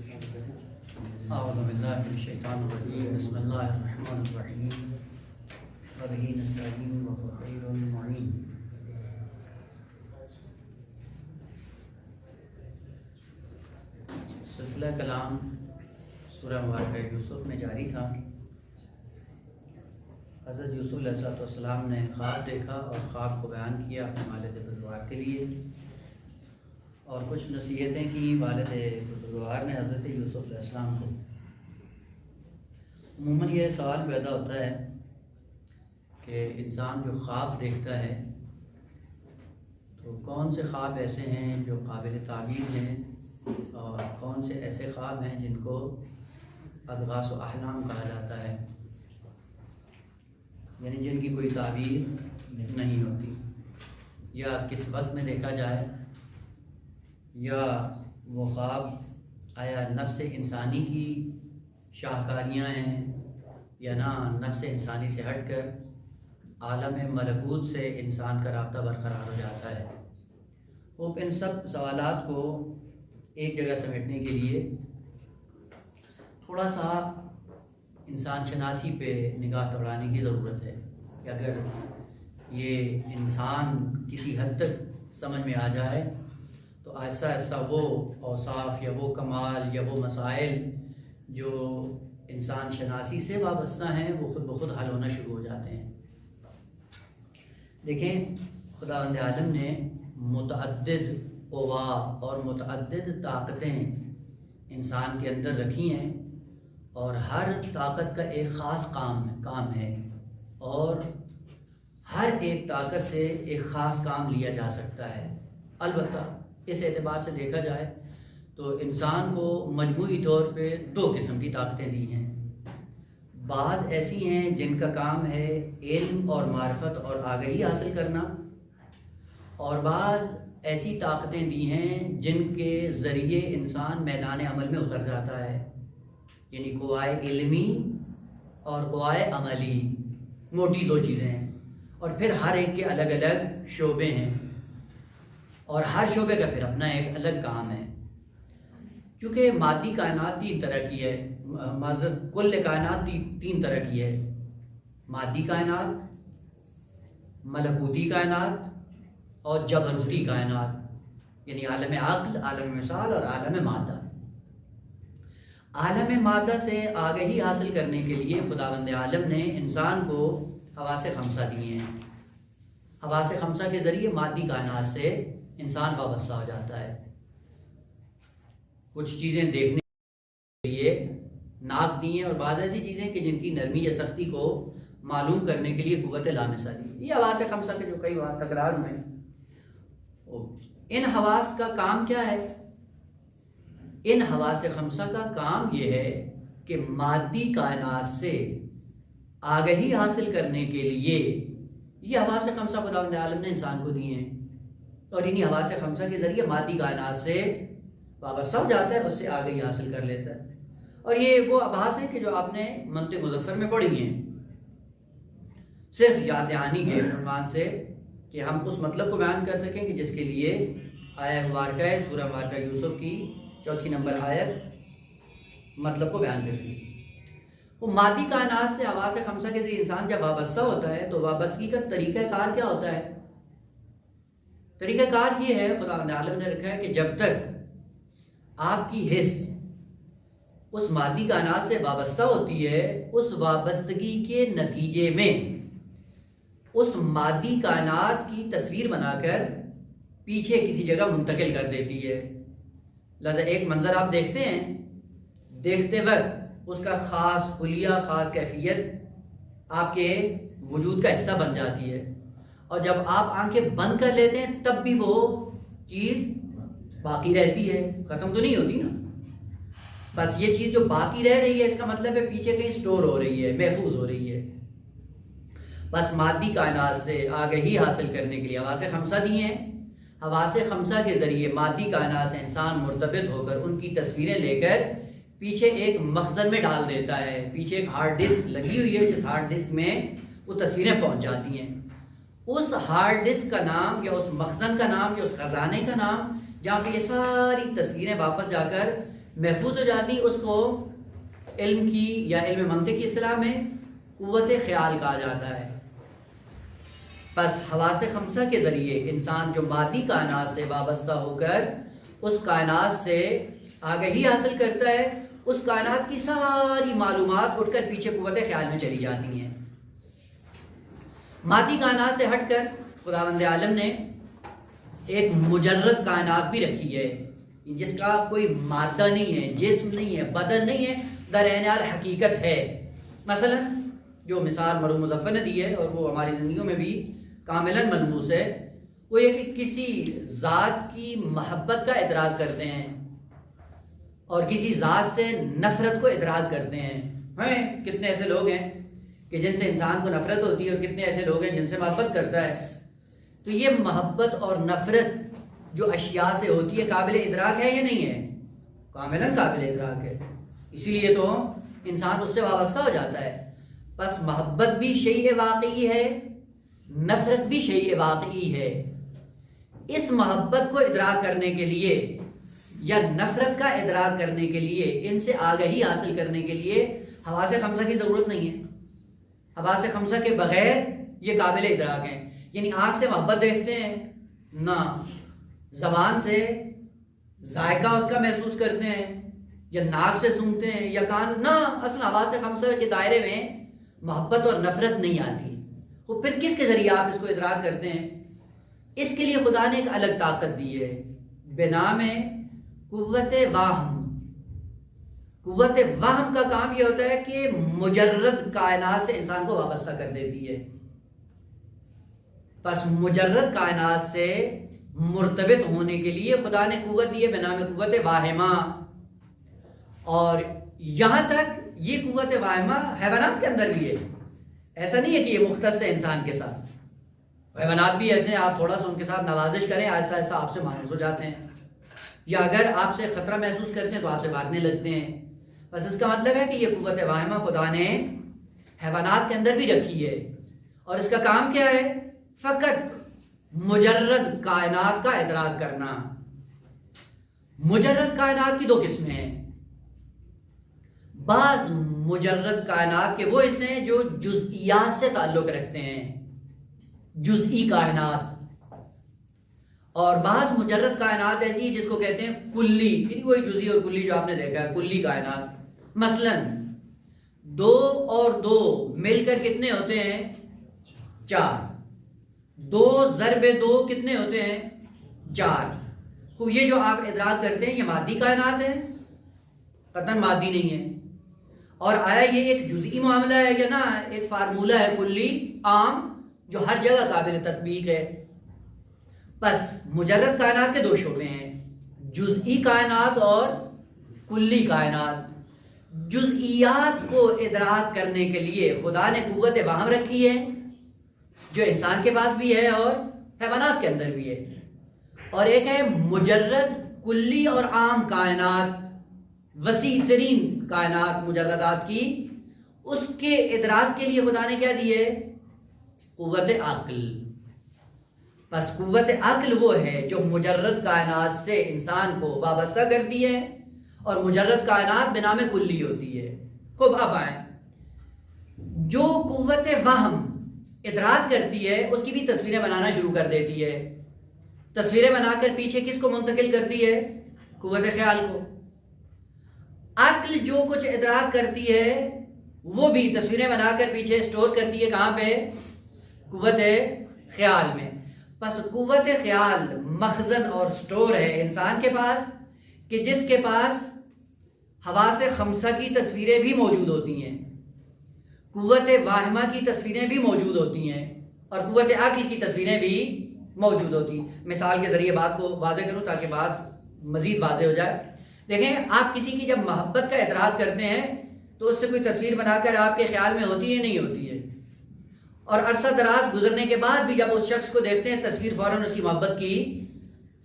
أعوذ بالله من الشيطان الرجيم بسم الله الرحمن الرحيم وبه نستعين وهو خير المعين. سلسلہ کلام سورہ مبارکہ یوسف میں جاری تھا. حضرت یوسف علیہ السلام نے خواب دیکھا اور خواب کو بیان کیا اپنے والد بزرگوار کے لیے، اور کچھ نصیحتیں کی والد بزرگوار نے حضرت یوسف علیہ السلام کو. عموماً یہ سوال پیدا ہوتا ہے کہ انسان جو خواب دیکھتا ہے تو کون سے خواب ایسے ہیں جو قابل تعبیر ہیں اور کون سے ایسے خواب ہیں جن کو اضغاث و احلام کہا جاتا ہے، یعنی جن کی کوئی تعبیر نہیں ہوتی، یا کس وقت میں دیکھا جائے، یا وہ خواب آیا نفس انسانی کی شاہکاریاں ہیں یا نہ نفس انسانی سے ہٹ کر عالم ملکوت سے انسان کا رابطہ برقرار ہو جاتا ہے. وہ ان سب سوالات کو ایک جگہ سمیٹنے کے لیے تھوڑا سا انسان شناسی پہ نگاہ دوڑانے کی ضرورت ہے کہ اگر یہ انسان کسی حد تک سمجھ میں آ جائے تو آہستہ آہستہ وہ اوصاف یا وہ کمال یا وہ مسائل جو انسان شناسی سے وابستہ ہیں وہ خود بخود حل ہونا شروع ہو جاتے ہیں. دیکھیں، خداوند عالم نے متعدد قوا اور متعدد طاقتیں انسان کے اندر رکھی ہیں، اور ہر طاقت کا ایک خاص کام ہے، اور ہر ایک طاقت سے ایک خاص کام لیا جا سکتا ہے. البتہ اس اعتبار سے دیکھا جائے تو انسان کو مجموعی طور پہ دو قسم کی طاقتیں دی ہیں. بعض ایسی ہیں جن کا کام ہے علم اور معرفت اور آگہی حاصل کرنا، اور بعض ایسی طاقتیں دی ہیں جن کے ذریعے انسان میدان عمل میں اتر جاتا ہے، یعنی قوائے علمی اور قوائے عملی، موٹی دو چیزیں ہیں. اور پھر ہر ایک کے الگ الگ شعبے ہیں، اور ہر شعبے کا پھر اپنا ایک الگ کام ہے. کیونکہ مادی کائنات تین طرح کی ہے، کل کائنات تین طرح کی ہے: مادی کائنات، ملکوتی کائنات اور جبروتی کائنات، یعنی عالم عقل، عالم مثال اور عالم مادہ. عالم مادہ سے آگہی حاصل کرنے کے لیے خداوند عالم نے انسان کو حواس خمسہ دیے ہیں. حواس خمسہ کے ذریعے مادی کائنات سے انسان وابستہ ہو جاتا ہے. کچھ چیزیں دیکھنے کے لیے ناک دی ہیں، اور بعض ایسی چیزیں کہ جن کی نرمی یا سختی کو معلوم کرنے کے لیے قوت لامسہ دی. یہ حواس خمسہ کے جو کئی بار تکرار ہوئے ہیں. ان حواس کا کام کیا ہے؟ ان حواس خمسہ کا کام یہ ہے کہ مادی کائنات سے آگہی حاصل کرنے کے لیے یہ حواس خمسہ خداوند عالم نے انسان کو دی ہیں، اور انہی حواس خمسہ کے ذریعے مادی کائنات سے وابستہ ہو جاتا ہے، اس سے آگہی حاصل کر لیتا ہے. اور یہ وہ ابحاث ہیں کہ جو آپ نے منطق مظفر میں پڑھی ہیں، صرف یاد دہانی کے عنوان سے، کہ ہم اس مطلب کو بیان کر سکیں کہ جس کے لیے آیت مبارکہ ہے سورہ مبارکہ یوسف کی 4 نمبر آیت مطلب کو بیان کر دی. وہ مادی کائنات سے حواس خمسہ کے ذریعے انسان جب وابستہ ہوتا ہے تو وابستگی کا طریقہ کار کیا ہوتا ہے؟ طریقہ کار یہ ہے، خداوند عالم نے رکھا ہے کہ جب تک آپ کی حس اس مادی کائنات سے وابستہ ہوتی ہے، اس وابستگی کے نتیجے میں اس مادی کائنات کی تصویر بنا کر پیچھے کسی جگہ منتقل کر دیتی ہے. لہذا ایک منظر آپ دیکھتے ہیں، دیکھتے وقت اس کا خاص حلیہ، خاص کیفیت آپ کے وجود کا حصہ بن جاتی ہے، اور جب آپ آنکھیں بند کر لیتے ہیں تب بھی وہ چیز باقی رہتی ہے، ختم تو نہیں ہوتی نا. بس یہ چیز جو باقی رہ رہی ہے اس کا مطلب ہے پیچھے کہیں سٹور ہو رہی ہے، محفوظ ہو رہی ہے. بس مادی کائنات سے آگہی حاصل کرنے کے لیے حواس خمسہ دیے ہیں. حواس خمسہ کے ذریعے مادی کائنات سے انسان مرتبط ہو کر ان کی تصویریں لے کر پیچھے ایک مخزن میں ڈال دیتا ہے. پیچھے ایک ہارڈ ڈسک لگی ہوئی ہے، جس ہارڈ ڈسک میں وہ تصویریں پہنچ جاتی ہیں. اس ہارڈ ڈسک کا نام یا اس مخزن کا نام یا اس خزانے کا نام جہاں پہ یہ ساری تصویریں واپس جا کر محفوظ ہو جاتی، اس کو علم کی یا علم منطق کی اصطلاح میں قوت خیال کہا جاتا ہے۔ بس حواس خمسہ کے ذریعے انسان جو مادی کائنات سے وابستہ ہو کر اس کائنات سے آگہی حاصل کرتا ہے، اس کائنات کی ساری معلومات اٹھ کر پیچھے قوت خیال میں چلی جاتی ہیں۔ مادی کائنات سے ہٹ کر خداوند عالم نے ایک مجرد کائنات بھی رکھی ہے، جس کا کوئی مادہ نہیں ہے، جسم نہیں ہے، بدن نہیں ہے، در عین حال حقیقت ہے۔ مثلا جو مثال مرحوم مظفر نے دی ہے اور وہ ہماری زندگیوں میں بھی کاملاً ملموس ہے، وہ یہ کہ کسی ذات کی محبت کا ادراک کرتے ہیں اور کسی ذات سے نفرت کو ادراک کرتے ہیں۔ کتنے ایسے لوگ ہیں کہ جن سے انسان کو نفرت ہوتی ہے اور کتنے ایسے لوگ ہیں جن سے محبت کرتا ہے۔ تو یہ محبت اور نفرت جو اشیاء سے ہوتی ہے قابل ادراک ہے یا نہیں ہے؟ کاملاً قابل ادراک ہے، اسی لیے تو انسان اس سے وابستہ ہو جاتا ہے۔ بس محبت بھی شیء واقعی ہے، نفرت بھی شیء واقعی ہے۔ اس محبت کو ادراک کرنے کے لیے یا نفرت کا ادراک کرنے کے لیے، ان سے آگہی حاصل کرنے کے لیے حواس خمسہ کی ضرورت نہیں ہے۔ حواس خمسہ کے بغیر یہ قابل ادراک ہیں، یعنی آنکھ سے محبت دیکھتے ہیں نہ، زبان سے ذائقہ اس کا محسوس کرتے ہیں، یا ناک سے سونگھتے ہیں، یا کان، نہ، اصل حواس خمسہ کے دائرے میں محبت اور نفرت نہیں آتی۔ وہ پھر کس کے ذریعے آپ اس کو ادراک کرتے ہیں؟ اس کے لیے خدا نے ایک الگ طاقت دی ہے بنام قوت واہم۔ قوت واہم کا کام یہ ہوتا ہے کہ مجرد کائنات سے انسان کو وابستہ کر دیتی ہے۔ پس مجرد کائنات سے مرتبط ہونے کے لیے خدا نے قوت دی ہے بنام قوت واہمہ، اور یہاں تک یہ قوت واہمہ حیوانات کے اندر بھی ہے۔ ایسا نہیں ہے کہ یہ مختص ہے انسان کے ساتھ، حیوانات بھی ایسے ہیں، آپ تھوڑا سا ان کے ساتھ نوازش کریں، ایسا ایسا آپ سے مایوس ہو جاتے ہیں، یا اگر آپ سے خطرہ محسوس کرتے ہیں تو آپ سے بھاگنے لگتے ہیں۔ بس اس کا مطلب ہے کہ یہ قوت واہمہ خدا نے حیوانات کے اندر بھی رکھی ہے، اور اس کا کام کیا ہے؟ فقط مجرد کائنات کا ادراک کرنا۔ مجرد کائنات کی دو قسمیں ہیں۔ بعض مجرد کائنات کے وہ حصے ہیں جو جزئیات سے تعلق رکھتے ہیں، جزئی کائنات، اور بعض مجرد کائنات ایسی ہے جس کو کہتے ہیں کلی، یعنی وہی جزئی اور کلی جو آپ نے دیکھا ہے، کلی کائنات۔ مثلا 2 اور 2 مل کر کتنے ہوتے ہیں؟ 4۔ 2 ضرب 2 کتنے ہوتے ہیں؟ 4۔ تو یہ جو آپ ادراک کرتے ہیں یہ مادی کائنات ہے؟ قطعاً مادی نہیں ہے۔ اور آیا یہ ایک جزئی معاملہ ہے یا نہ ایک فارمولہ ہے کلی عام جو ہر جگہ قابل تطبیق ہے؟ بس مجرد کائنات کے 2 شعبے ہیں، جزئی کائنات اور کلی کائنات۔ جزئیات کو ادراک کرنے کے لیے خدا نے قوت واہم رکھی ہے جو انسان کے پاس بھی ہے اور حیوانات کے اندر بھی ہے، اور ایک ہے مجرد کلی اور عام کائنات، وسیع ترین کائنات مجردات کی، اس کے ادراک کے لیے خدا نے کیا دی ہے؟ قوت عقل۔ بس قوت عقل وہ ہے جو مجرد کائنات سے انسان کو وابستہ کرتی ہے اور مجرد کائنات بنام کلی ہوتی ہے۔ خوب اب آئیں، جو قوت وہم ادراک کرتی ہے اس کی بھی تصویریں بنانا شروع کر دیتی ہے۔ تصویریں بنا کر پیچھے کس کو منتقل کرتی ہے؟ قوت خیال کو۔ عقل جو کچھ ادراک کرتی ہے وہ بھی تصویریں بنا کر پیچھے سٹور کرتی ہے، کہاں پہ؟ قوت خیال میں۔ پس قوت خیال مخزن اور سٹور ہے انسان کے پاس، کہ جس کے پاس حواس خمسہ کی تصویریں بھی موجود ہوتی ہیں، قوت واہمہ کی تصویریں بھی موجود ہوتی ہیں، اور قوت عقل کی تصویریں بھی موجود ہوتی ہیں۔ مثال کے ذریعے بات کو واضح کروں تاکہ بات مزید واضح ہو جائے۔ دیکھیں، آپ کسی کی جب محبت کا ادراک کرتے ہیں تو اس سے کوئی تصویر بنا کر آپ کے خیال میں ہوتی ہے؟ نہیں ہوتی ہے، اور عرصہ دراز گزرنے کے بعد بھی جب اس شخص کو دیکھتے ہیں تصویر فوراً اس کی محبت کی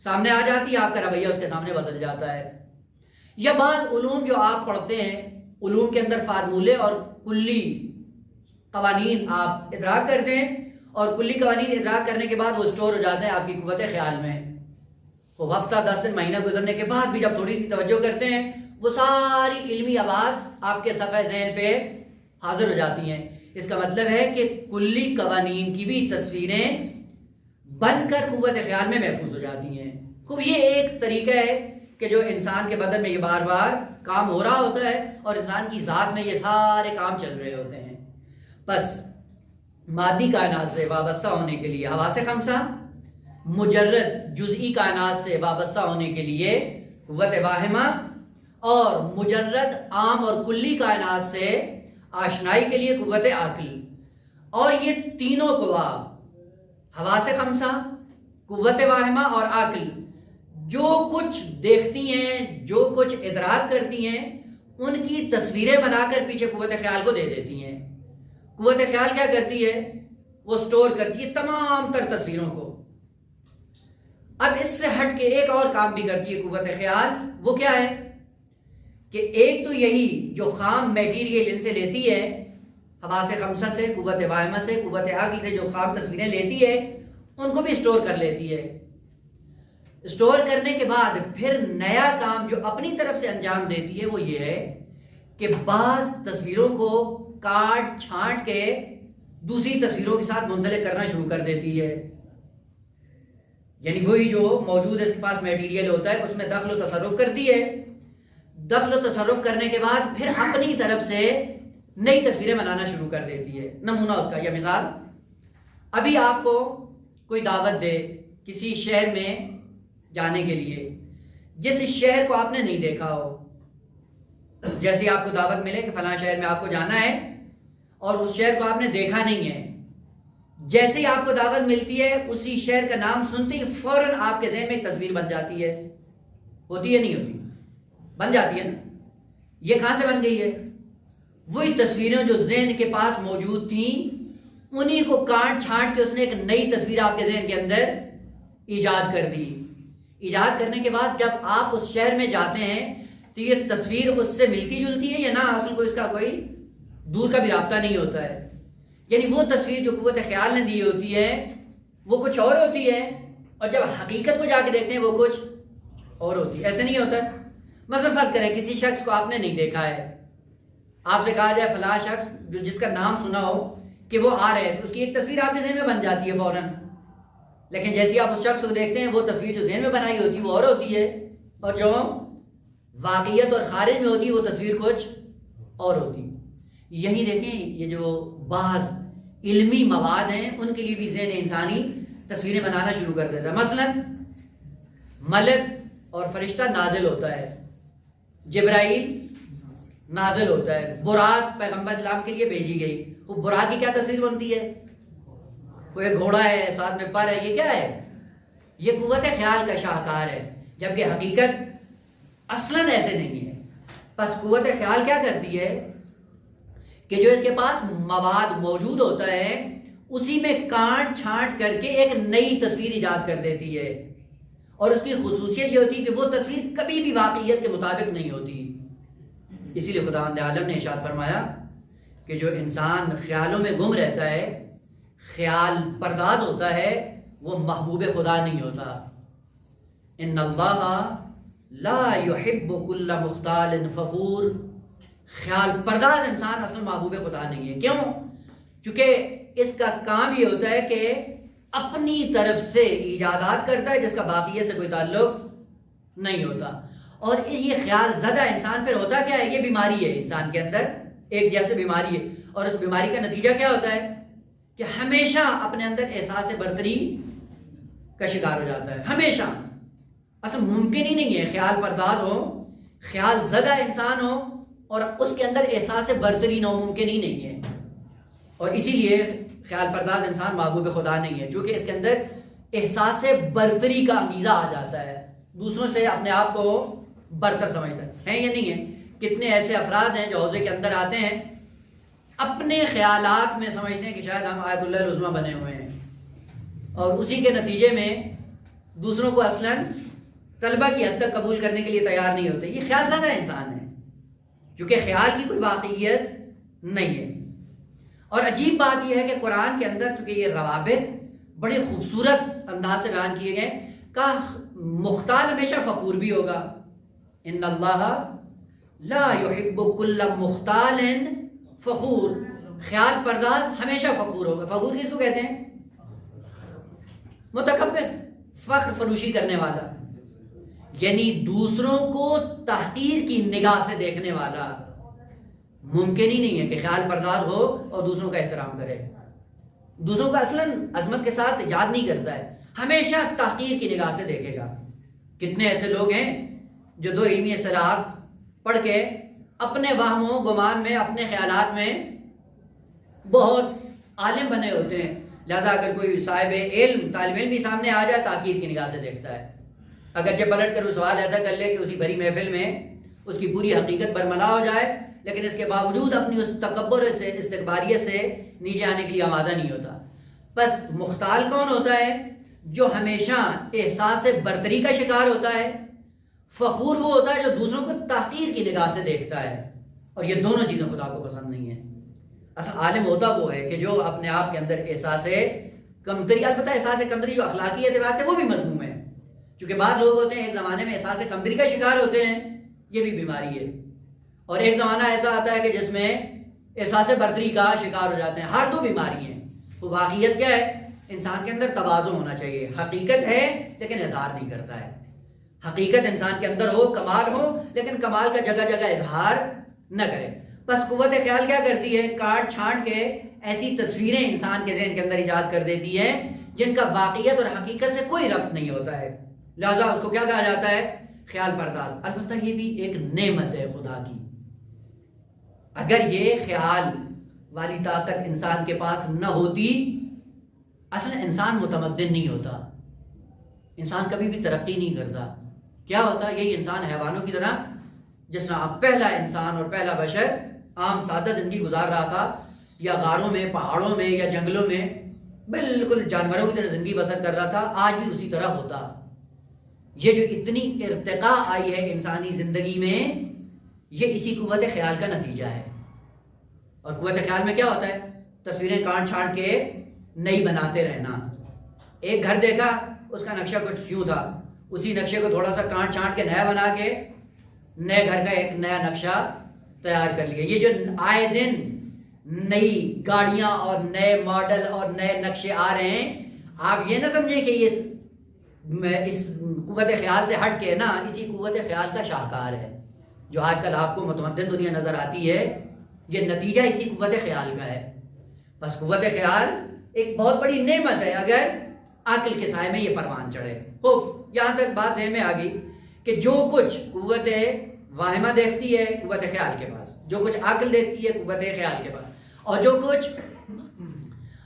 سامنے آ جاتی ہے، آپ کا رویہ اس کے سامنے بدل جاتا ہے۔ یا بعض علوم جو آپ پڑھتے ہیں، علوم کے اندر فارمولے اور کلی قوانین آپ ادراک کرتے ہیں، اور کلی قوانین ادراک کرنے کے بعد وہ سٹور ہو جاتے ہیں آپ کی قوت خیال میں۔ وہ ہفتہ 10 دن مہینہ گزرنے کے بعد بھی جب تھوڑی سی توجہ کرتے ہیں وہ ساری علمی آواز آپ کے صفحہ ذہن پہ حاضر ہو جاتی ہیں۔ اس کا مطلب ہے کہ کلی قوانین کی بھی تصویریں بن کر قوت خیال میں محفوظ ہو جاتی ہیں۔ خوب یہ ایک طریقہ ہے کہ جو انسان کے بدن میں یہ بار بار کام ہو رہا ہوتا ہے اور انسان کی ذات میں یہ سارے کام چل رہے ہوتے ہیں۔ بس مادی کائنات سے وابستہ ہونے کے لیے حواس خمسہ، مجرد جزئی کائنات سے وابستہ ہونے کے لیے قوت واہمہ، اور مجرد عام اور کلی کائنات سے آشنائی کے لیے قوت عقل۔ اور یہ تینوں قوا، حواس خمسہ، قوت واہمہ اور عقل، جو کچھ دیکھتی ہیں، جو کچھ ادراک کرتی ہیں، ان کی تصویریں بنا کر پیچھے قوت خیال کو دے دیتی ہیں۔ قوت خیال کیا کرتی ہے؟ وہ سٹور کرتی ہے تمام تر تصویروں کو۔ اب اس سے ہٹ کے ایک اور کام بھی کرتی ہے قوت خیال، وہ کیا ہے کہ ایک تو یہی جو خام میٹیریل ان سے لیتی ہے، حواس خمسہ سے، قوت واہمہ سے، قوت عقل سے جو خام تصویریں لیتی ہے، ان کو بھی سٹور کر لیتی ہے۔ سٹور کرنے کے بعد پھر نیا کام جو اپنی طرف سے انجام دیتی ہے وہ یہ ہے کہ بعض تصویروں کو کاٹ چھانٹ کے دوسری تصویروں کے ساتھ منسلک کرنا شروع کر دیتی ہے۔ یعنی وہی جو موجود ہے اس کے پاس میٹیریل ہوتا ہے، اس میں دخل و تصرف کرتی ہے۔ دخل و تصرف کرنے کے بعد پھر اپنی طرف سے نئی تصویریں بنانا شروع کر دیتی ہے۔ نمونہ اس کا، یا مثال، ابھی آپ کو کوئی دعوت دے کسی شہر میں جانے کے لیے، جس شہر کو آپ نے نہیں دیکھا ہو، جیسے آپ کو دعوت ملے کہ فلاں شہر میں آپ کو جانا ہے اور اس شہر کو آپ نے دیکھا نہیں ہے، جیسے ہی آپ کو دعوت ملتی ہے اسی شہر کا نام سنتے ہی فوراً آپ کے ذہن میں ایک تصویر بن جاتی ہے۔ ہوتی ہے نہیں ہوتی؟ بن جاتی ہے نا۔ یہ کہاں سے بن گئی ہے؟ وہی تصویریں جو ذہن کے پاس موجود تھیں، انہی کو کاٹ چھانٹ کے اس نے ایک نئی تصویر آپ کے ذہن کے اندر ایجاد کر دی۔ ایجاد کرنے کے بعد جب آپ اس شہر میں جاتے ہیں تو یہ تصویر اس سے ملتی جلتی ہے یا نہ، اصل کو اس کا کوئی دور کا بھی رابطہ نہیں ہوتا ہے۔ یعنی وہ تصویر جو قوت خیال نے دی ہوتی ہے وہ کچھ اور ہوتی ہے، اور جب حقیقت کو جا کے دیکھتے ہیں وہ کچھ اور ہوتی ہے۔ ایسے نہیں ہوتا۔ مثلا فرض کریں کسی شخص کو آپ نے نہیں دیکھا ہے، آپ سے کہا جائے فلاں شخص جو جس کا نام سنا ہو کہ وہ آ رہے ہیں، تو اس کی ایک تصویر آپ کے ذہن میں بن جاتی ہے فوراً، لیکن جیسے آپ اس شخص کو دیکھتے ہیں وہ تصویر جو ذہن میں بنائی ہوتی ہے وہ اور ہوتی ہے، اور جو واقعیت اور خارج میں ہوتی ہے وہ تصویر کچھ اور ہوتی ہے۔ یہی دیکھیں، یہ جو بعض علمی مواد ہیں ان کے لیے بھی ذہن انسانی تصویریں بنانا شروع کر دیتا ہے۔ مثلا ملک اور فرشتہ نازل ہوتا ہے، جبرائیل نازل ہوتا ہے، براق پیغمبر اسلام کے لیے بھیجی گئی، وہ براق کی کیا تصویر بنتی ہے؟ وہ ایک گھوڑا ہے، ساتھ میں پر ہے، یہ کیا ہے؟ یہ قوت خیال کا شاہکار ہے، جبکہ حقیقت اصلاً ایسے نہیں ہے۔ بس قوت خیال کیا کرتی ہے کہ جو اس کے پاس مواد موجود ہوتا ہے اسی میں کاٹ چھانٹ کر کے ایک نئی تصویر ایجاد کر دیتی ہے، اور اس کی خصوصیت یہ ہوتی ہے کہ وہ تصویر کبھی بھی واقعیت کے مطابق نہیں ہوتی۔ اسی لیے خداوند عالم نے ارشاد فرمایا کہ جو انسان خیالوں میں گم رہتا ہے، خیال پرداز ہوتا ہے، وہ محبوب خدا نہیں ہوتا۔ ان اللہ لا يحب كل مختال فخور۔ خیال پرداز انسان اصل محبوب خدا نہیں ہے۔ کیوں؟ کیونکہ اس کا کام یہ ہوتا ہے کہ اپنی طرف سے ایجادات کرتا ہے جس کا باقیت سے کوئی تعلق نہیں ہوتا۔ اور یہ خیال زدہ انسان پھر ہوتا کیا ہے؟ یہ بیماری ہے انسان کے اندر، ایک جیسے بیماری ہے، اور اس بیماری کا نتیجہ کیا ہوتا ہے کہ ہمیشہ اپنے اندر احساس برتری کا شکار ہو جاتا ہے۔ ہمیشہ اصل ممکن ہی نہیں ہے خیال پرداز ہو، خیال زدہ انسان ہو اور اس کے اندر احساس برتری نہ ہو، ممکن ہی نہیں ہے۔ اور اسی لیے خیال پرداز انسان محبوب خدا نہیں ہے، کیونکہ اس کے اندر احساس برتری کا میزہ آ جاتا ہے، دوسروں سے اپنے آپ کو برتر سمجھتا ہے یا نہیں ہے؟ کتنے ایسے افراد ہیں جو حوضے کے اندر آتے ہیں، اپنے خیالات میں سمجھتے ہیں کہ شاید ہم آیت اللہ العظمیٰ بنے ہوئے ہیں، اور اسی کے نتیجے میں دوسروں کو اصلاً طلبہ کی حد تک قبول کرنے کے لیے تیار نہیں ہوتے۔ یہ خیال زدہ انسان ہے، کیونکہ خیال کی کوئی واقعیت نہیں ہے۔ اور عجیب بات یہ ہے کہ قرآن کے اندر چونکہ یہ روابط بڑے خوبصورت انداز سے بیان کیے گئے، کا مختال ہمیشہ فخور بھی ہوگا۔ ان اللہ لا يحب كل مختال فخور، خیال پرداز ہمیشہ فخور ہوگا. فخور کس کو کہتے ہیں؟ متکبر، فخر فروشی کرنے والا، یعنی دوسروں کو تحقیر کی نگاہ سے دیکھنے والا. ممکن ہی نہیں ہے کہ خیال پرداز ہو اور دوسروں کا احترام کرے. دوسروں کا اصلاً عظمت کے ساتھ یاد نہیں کرتا ہے، ہمیشہ تحقیر کی نگاہ سے دیکھے گا. کتنے ایسے لوگ ہیں جو دو علمی اصطلاحات پڑھ کے اپنے وہم و گمان میں، اپنے خیالات میں بہت عالم بنے ہوتے ہیں، لہذا اگر کوئی صاحب علم، طالب علم بھی سامنے آ جائے تحقیر کی نگاہ سے دیکھتا ہے. اگرچہ پلٹ کر وہ سوال ایسا کر لے کہ اسی بھری محفل میں اس کی پوری حقیقت برملا ہو جائے، لیکن اس کے باوجود اپنی اس تکبر سے، استکباریت سے نیچے آنے کے لیے آمادہ نہیں ہوتا. بس مختال کون ہوتا ہے؟ جو ہمیشہ احساس برتری کا شکار ہوتا ہے. فخور وہ ہوتا ہے جو دوسروں کو تحقیر کی نگاہ سے دیکھتا ہے. اور یہ دونوں چیزیں خدا کو پسند نہیں ہیں. اصل عالم ہوتا وہ ہے کہ جو اپنے آپ کے اندر احساس کمتری، البتہ احساس کمتری جو اخلاقی اعتبار سے وہ بھی مذموم ہے، کیونکہ بعض لوگ ہوتے ہیں ایک زمانے میں احساس کمتری کا شکار ہوتے ہیں، یہ بھی بیماری ہے. اور ایک زمانہ ایسا آتا ہے کہ جس میں احساس برتری کا شکار ہو جاتے ہیں. ہر دو بیماری ہیں. تو واقعیت کیا ہے؟ انسان کے اندر توازن ہونا چاہیے. حقیقت ہے لیکن اظہار نہیں کرتا ہے. حقیقت انسان کے اندر ہو، کمال ہو، لیکن کمال کا جگہ جگہ اظہار نہ کرے. بس قوت خیال کیا کرتی ہے؟ کاٹ چھانٹ کے ایسی تصویریں انسان کے ذہن کے اندر ایجاد کر دیتی ہے جن کا واقعیت اور حقیقت سے کوئی ربط نہیں ہوتا ہے. لہذا اس کو کیا کہا جاتا ہے؟ خیال پرداز. البتہ یہ بھی ایک نعمت ہے خدا کی. اگر یہ خیال والی طاقت انسان کے پاس نہ ہوتی، اصل انسان متمدن نہیں ہوتا، انسان کبھی بھی ترقی نہیں کرتا. کیا ہوتا؟ یہی انسان حیوانوں کی طرح، جس طرح پہلا انسان اور پہلا بشر عام سادہ زندگی گزار رہا تھا، یا غاروں میں، پہاڑوں میں، یا جنگلوں میں بالکل جانوروں کی طرح زندگی بسر کر رہا تھا، آج بھی اسی طرح ہوتا. یہ جو اتنی ارتقاء آئی ہے انسانی زندگی میں، یہ اسی قوت خیال کا نتیجہ ہے. اور قوت خیال میں کیا ہوتا ہے؟ تصویریں کاٹ چھانٹ کے نئی بناتے رہنا. ایک گھر دیکھا، اس کا نقشہ کچھ یوں تھا، اسی نقشے کو تھوڑا سا کاٹ چھانٹ کے نیا بنا کے نئے گھر کا ایک نیا نقشہ تیار کر لیا. یہ جو آئے دن نئی گاڑیاں اور نئے ماڈل اور نئے نقشے آ رہے ہیں، آپ یہ نہ سمجھیں کہ یہ اس قوت خیال سے ہٹ کے نا، اسی قوت خیال کا شاہکار ہے. جو آج کل آپ کو متمدن دنیا نظر آتی ہے، یہ نتیجہ اسی قوت خیال کا ہے. بس قوت خیال ایک بہت بڑی نعمت ہے اگر عقل کے سائے میں یہ پروان چڑھے. خوب یہاں تک بات ذہن میں آ گئی کہ جو کچھ قوت واہمہ دیکھتی ہے قوت خیال کے پاس، جو کچھ عقل دیکھتی ہے قوت خیال کے پاس، اور جو کچھ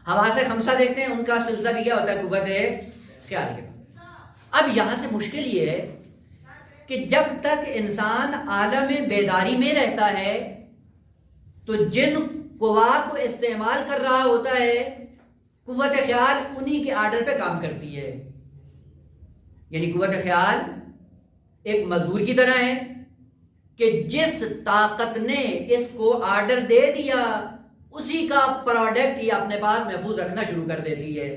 حواس خمسہ دیکھتے ہیں ان کا سلسلہ بھی کیا ہوتا ہے؟ قوت خیال کے پاس. اب یہاں سے مشکل یہ ہے کہ جب تک انسان عالم بیداری میں رہتا ہے تو جن قوا کو استعمال کر رہا ہوتا ہے قوت خیال انہی کے آرڈر پہ کام کرتی ہے. یعنی قوت خیال ایک مزدور کی طرح ہے کہ جس طاقت نے اس کو آرڈر دے دیا اسی کا پروڈکٹ یہ اپنے پاس محفوظ رکھنا شروع کر دیتی ہے.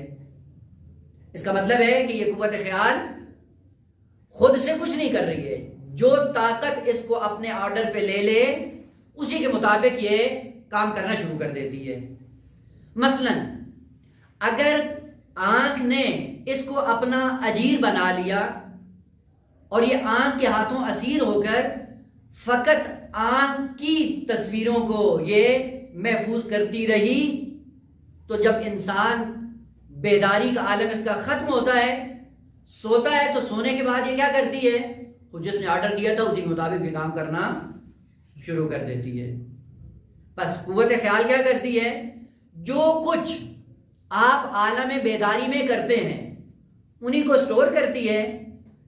اس کا مطلب ہے کہ یہ قوت خیال خود سے کچھ نہیں کر رہی ہے. جو طاقت اس کو اپنے آرڈر پہ لے لے اسی کے مطابق یہ کام کرنا شروع کر دیتی ہے. مثلا اگر آنکھ نے اس کو اپنا اجیر بنا لیا اور یہ آنکھ کے ہاتھوں اسیر ہو کر فقط آنکھ کی تصویروں کو یہ محفوظ کرتی رہی، تو جب انسان بیداری کا عالم اس کا ختم ہوتا ہے، سوتا ہے، تو سونے کے بعد یہ کیا کرتی ہے؟ خود جس نے آرڈر دیا تھا اسی کے مطابق بھی کام کرنا شروع کر دیتی ہے. بس قوت خیال کیا کرتی ہے؟ جو کچھ آپ عالم بیداری میں کرتے ہیں انہی کو سٹور کرتی ہے.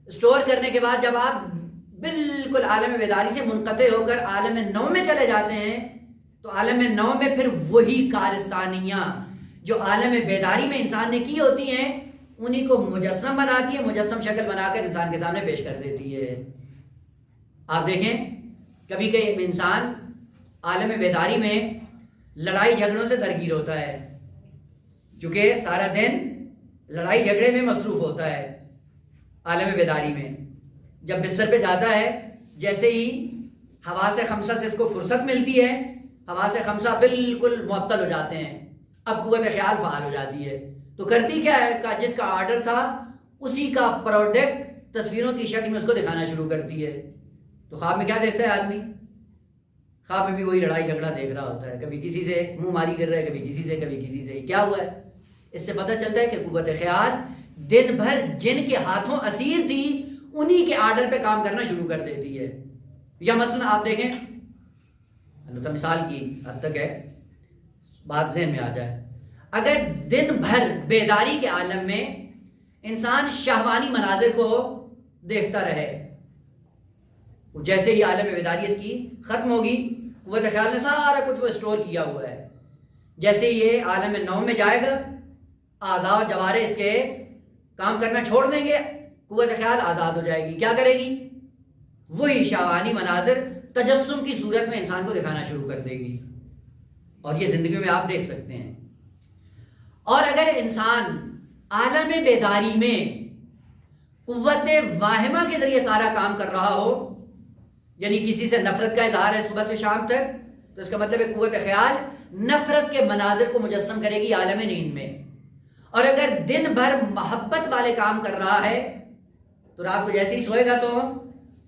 سٹور کرنے کے بعد جب آپ بالکل عالم بیداری سے منقطع ہو کر عالم نو میں چلے جاتے ہیں تو عالم نو میں پھر وہی کارستانیاں جو عالم بیداری میں انسان نے کی ہوتی ہیں انہی کو مجسم بناتی ہے، مجسم شکل بنا کر انسان کے سامنے پیش کر دیتی ہے. آپ دیکھیں کبھی کبھی انسان عالم بیداری میں لڑائی جھگڑوں سے درگیر ہوتا ہے، کیونکہ سارا دن لڑائی جھگڑے میں مصروف ہوتا ہے. عالم بیداری میں جب بستر پہ جاتا ہے، جیسے ہی حواس خمسہ سے اس کو فرصت ملتی ہے، حواس خمسہ بالکل معطل ہو جاتے ہیں، اب قوت خیال فعال ہو جاتی ہے، تو کرتی کیا ہے کہ جس کا آرڈر تھا اسی کا پروڈکٹ تصویروں کی شکل میں اس کو دکھانا شروع کرتی ہے۔ تو خواب میں کیا دیکھتا ہے آدمی؟ خواب میں بھی وہی لڑائی جھگڑا دیکھ رہا ہوتا ہے، کبھی کسی سے منہ ماری کر رہا ہے، کبھی کسی سے، کبھی کسی سے۔ کیا ہوا ہے؟ اس سے پتہ چلتا ہے کہ قوت خیال دن بھر جن کے ہاتھوں اسیر تھی انہی کے آرڈر پہ کام کرنا شروع کر دیتی ہے۔ یا مثلا آپ دیکھیں، البتہ مثال کی حد تک ہے، بات ذہن میں آ جائے، اگر دن بھر بیداری کے عالم میں انسان شہوانی مناظر کو دیکھتا رہے، جیسے ہی عالم بیداری اس کی ختم ہوگی، قوت خیال نے سارا کچھ وہ اسٹور کیا ہوا ہے، جیسے یہ عالم نوم میں جائے گا، اعضاء و جوارے اس کے کام کرنا چھوڑ دیں گے، قوت خیال آزاد ہو جائے گی۔ کیا کرے گی؟ وہی شہوانی مناظر تجسم کی صورت میں انسان کو دکھانا شروع کر دے گی، اور یہ زندگی میں آپ دیکھ سکتے ہیں۔ اور اگر انسان عالم بیداری میں قوت واہمہ کے ذریعے سارا کام کر رہا ہو، یعنی کسی سے نفرت کا اظہار ہے صبح سے شام تک، تو اس کا مطلب ہے قوت خیال نفرت کے مناظر کو مجسم کرے گی عالم نیند میں۔ اور اگر دن بھر محبت والے کام کر رہا ہے تو رات کو جیسے ہی سوئے گا تو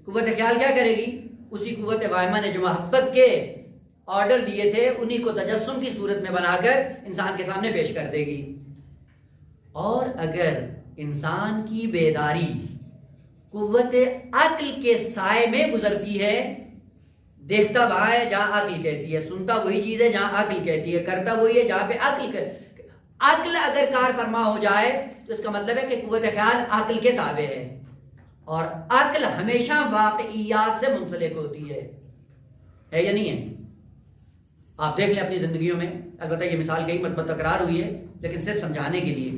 قوت خیال کیا کرے گی؟ اسی قوت واہمہ نے جو محبت کے آرڈر دیے تھے انہی کو تجسم کی صورت میں بنا کر انسان کے سامنے پیش کر دے گی۔ اور اگر انسان کی بیداری قوت عقل کے سائے میں گزرتی ہے، دیکھتا وہاں ہے جہاں عقل کہتی ہے، سنتا وہی چیز ہے جہاں عقل کہتی ہے، کرتا وہی ہے جہاں پہ عقل اگر کار فرما ہو جائے تو اس کا مطلب ہے کہ قوت خیال عقل کے تابع ہے، اور عقل ہمیشہ واقعیات سے منسلک ہوتی ہے یا نہیں ہے؟ آپ دیکھ لیں اپنی زندگیوں میں، البتہ یہ مثال کئی مرتبہ تکرار ہوئی ہے لیکن صرف سمجھانے کے لیے۔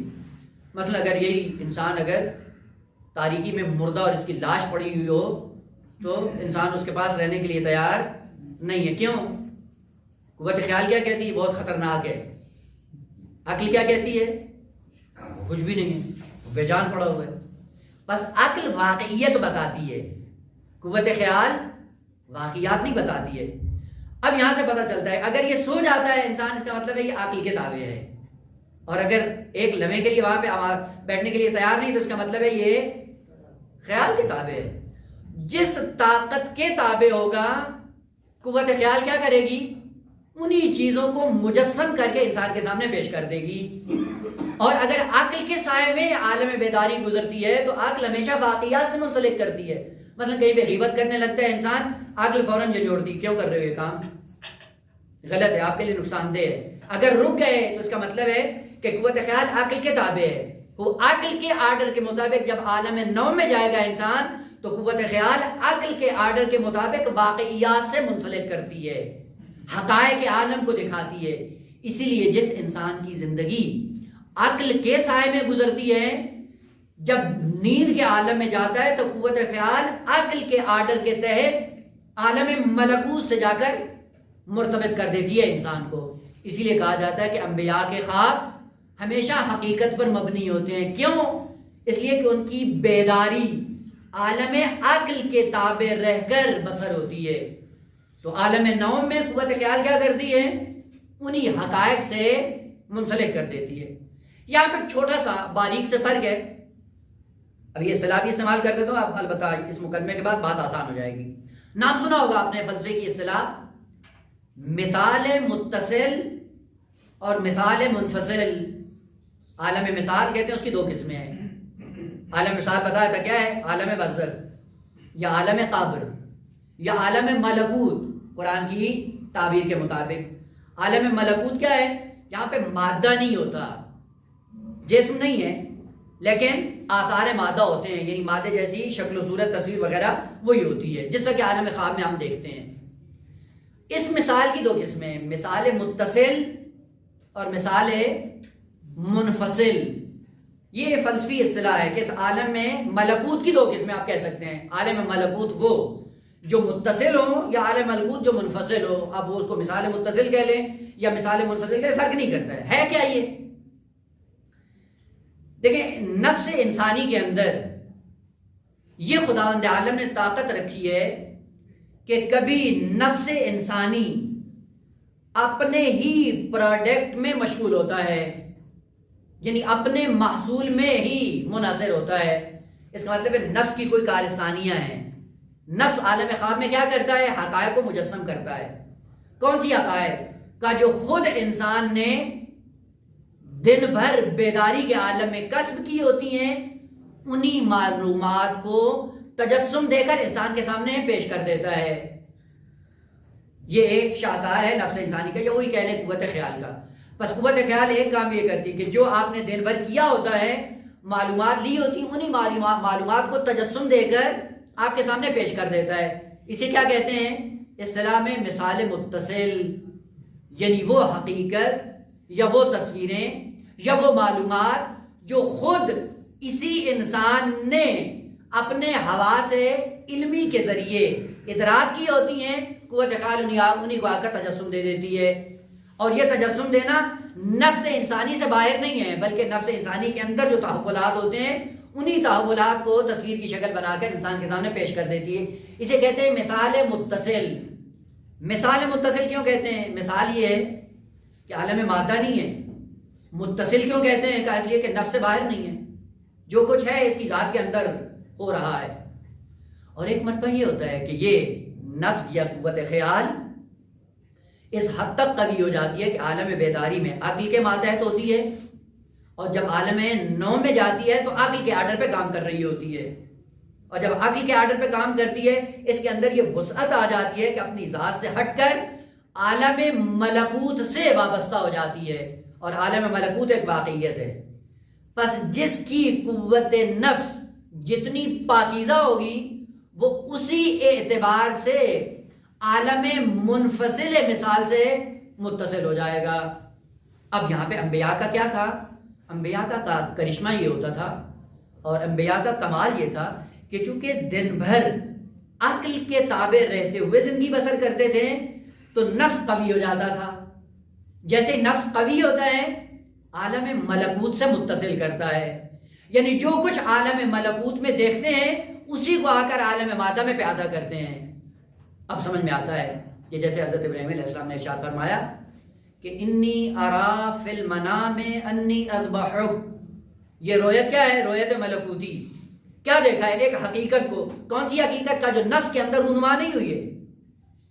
مثلا اگر یہی انسان اگر تاریکی میں مردہ اور اس کی لاش پڑی ہوئی ہو تو انسان اس کے پاس رہنے کے لیے تیار نہیں ہے۔ کیوں؟ قوت خیال کیا کہتی ہے؟ بہت خطرناک ہے۔ عقل کیا کہتی ہے؟ کچھ بھی نہیں ہے، بے جان پڑا ہوا ہے۔ بس عقل واقعیت بتاتی ہے، قوت خیال واقعیات نہیں بتاتی ہے۔ اب یہاں سے پتہ چلتا ہے اگر یہ سو جاتا ہے انسان، اس کا مطلب ہے یہ عقل کے تابع ہے، اور اگر ایک لمحے کے لیے وہاں پہ بیٹھنے کے لیے تیار نہیں تو اس کا مطلب ہے یہ خیال کے تابع ہے۔ جس طاقت کے تابع ہوگا قوت خیال کیا کرے گی؟ انہی چیزوں کو مجسم کر کے انسان کے سامنے پیش کر دے گی۔ اور اگر عقل کے سائے میں عالم بیداری گزرتی ہے تو عقل ہمیشہ واقعات سے منسلک کرتی ہے۔ مثلا کہیں پہ غیبت کرنے لگتا ہے انسان، عقل فوراً جھنجھوڑتی، کیوں کر رہے ہو یہ کام؟ غلط ہے، آپ کے لیے نقصان دہ ہے۔ اگر رک گئے تو اس کا مطلب ہے کہ قوت خیال عقل کے تابع ہے، وہ عقل کے آرڈر کے مطابق جب عالم نوم میں جائے گا انسان تو قوت خیال عقل کے آرڈر کے مطابق واقعیات سے منسلک کرتی ہے، حقائق عالم کو دکھاتی ہے۔ اسی لیے جس انسان کی زندگی عقل کے سائے میں گزرتی ہے، جب نیند کے عالم میں جاتا ہے تو قوت خیال عقل کے آرڈر کے تحت عالم ملکوت سے جا کر مرتبط کر دیتی ہے انسان کو۔ اسی لیے کہا جاتا ہے کہ انبیاء کے خواب ہمیشہ حقیقت پر مبنی ہوتے ہیں۔ کیوں؟ اس لیے کہ ان کی بیداری عالم عقل کے تابع رہ کر بسر ہوتی ہے۔ تو عالم نوم میں قوت خیال کیا کرتی ہے؟ انہی حقائق سے منسلک کر دیتی ہے۔ یہاں پہ چھوٹا سا باریک سے فرق ہے، اب یہ اصطلاح بھی استعمال کر دیتا ہوں، اب البتہ اس مقدمے کے بعد بات آسان ہو جائے گی۔ نام سنا ہوگا آپ نے فلسفے کی اصطلاح مثال متصل اور مثال منفصل۔ عالم مثال کہتے ہیں اس کی دو قسمیں ہیں۔ عالم مثال بتایا تھا کیا ہے؟ عالم برزخ یا عالم قبر یا عالم ملکوت، قرآن کی تعبیر کے مطابق۔ عالم ملکوت کیا ہے؟ یہاں پہ مادہ نہیں ہوتا، جسم نہیں ہے، لیکن آثار مادہ ہوتے ہیں، یعنی مادے جیسی شکل و صورت، تصویر وغیرہ وہی ہوتی ہے، جس طرح کہ عالم خواب میں ہم دیکھتے ہیں۔ اس مثال کی دو قسمیں، مثال متصل اور مثال منفصل۔ یہ فلسفی اصطلاح ہے کہ اس عالم میں ملکوت کی دو قسمیں آپ کہہ سکتے ہیں۔ عالم ملکوت وہ جو متصل ہو یا عالم ملکوت جو منفصل ہو۔ اب وہ اس کو مثال متصل کہہ لیں یا مثال منفصل کہہ لیں، فرق نہیں کرتا ہے کیا یہ؟ دیکھیں، نفس انسانی کے اندر یہ خداوند عالم نے طاقت رکھی ہے کہ کبھی نفس انسانی اپنے ہی پروڈکٹ میں مشغول ہوتا ہے، یعنی اپنے محصول میں ہی منحصر ہوتا ہے. اس کا مطلب ہے نفس کی کوئی کارستانیاں ہیں. نفس عالم خواب میں کیا کرتا ہے؟ حقائق کو مجسم کرتا ہے. کون سی حقائق کا؟ جو خود انسان نے دن بھر بیداری کے عالم میں کسب کی ہوتی ہیں، انہی معلومات کو تجسم دے کر انسان کے سامنے پیش کر دیتا ہے. یہ ایک شاہکار ہے نفس انسانی کا، یا وہی کہہ لیں قوت خیال کا. بس قوت خیال ایک کام یہ کرتی کہ جو آپ نے دن بھر کیا ہوتا ہے، معلومات لی ہوتی، انہی معلومات کو تجسم دے کر آپ کے سامنے پیش کر دیتا ہے. اسے کیا کہتے ہیں اصطلاح میں؟ مثال متصل. یعنی وہ حقیقت یا وہ تصویریں یا وہ معلومات جو خود اسی انسان نے اپنے حواس علمی کے ذریعے ادراک کی ہوتی ہیں، قوت خیال انہی کو آ کر تجسم دے دیتی ہے. اور یہ تجسم دینا نفس انسانی سے باہر نہیں ہے، بلکہ نفس انسانی کے اندر جو تحولات ہوتے ہیں، انہی تحولات کو تصویر کی شکل بنا کر انسان کے سامنے پیش کر دیتی ہے. اسے کہتے ہیں مثال متصل. مثال متصل کیوں کہتے ہیں؟ مثال یہ ہے کہ عالم مادہ نہیں ہے. متصل کیوں کہتے ہیں؟ اس لیے کہ نفس سے باہر نہیں ہے، جو کچھ ہے اس کی ذات کے اندر ہو رہا ہے. اور ایک مرتبہ یہ ہوتا ہے کہ یہ نفس یا قوت خیال اس حد تک قوی ہو جاتی ہے کہ عالم بیداری میں عقل کے ماتحت ہوتی ہے، اور جب عالم نوم میں جاتی ہے تو عقل کے آرڈر پہ کام کر رہی ہوتی ہے. اور جب عقل کے آرڈر پہ کام کرتی ہے، اس کے اندر یہ وسعت آ جاتی ہے کہ اپنی ذات سے ہٹ کر عالم ملکوت سے وابستہ ہو جاتی ہے. اور عالم ملکوت ایک واقعیت ہے. پس جس کی قوت نفس جتنی پاکیزہ ہوگی، وہ اسی اعتبار سے عالم منفصل مثال سے متصل ہو جائے گا. اب یہاں پہ انبیاء کا کیا تھا؟ انبیاء کا کرشمہ یہ ہوتا تھا، اور انبیاء کا کمال یہ تھا کہ چونکہ دن بھر عقل کے تابع رہتے ہوئے زندگی بسر کرتے تھے، تو نفس قوی ہو جاتا تھا. جیسے نفس قوی ہوتا ہے، عالم ملکوت سے متصل کرتا ہے. یعنی جو کچھ عالم ملکوت میں دیکھتے ہیں، اسی کو آ کر عالم مادہ میں پیدا کرتے ہیں. اب سمجھ میں آتا ہے کہ جیسے حضرت ابراہیم علیہ السلام نے ارشاد فرمایا کہ انی ارا فی المنام انی اذبحک. یہ رویت کیا ہے؟ رویت ملکوتی. کیا دیکھا ہے؟ ایک حقیقت کو. کون سی حقیقت کا؟ جو نفس کے اندر رونما نہیں ہوئی ہے.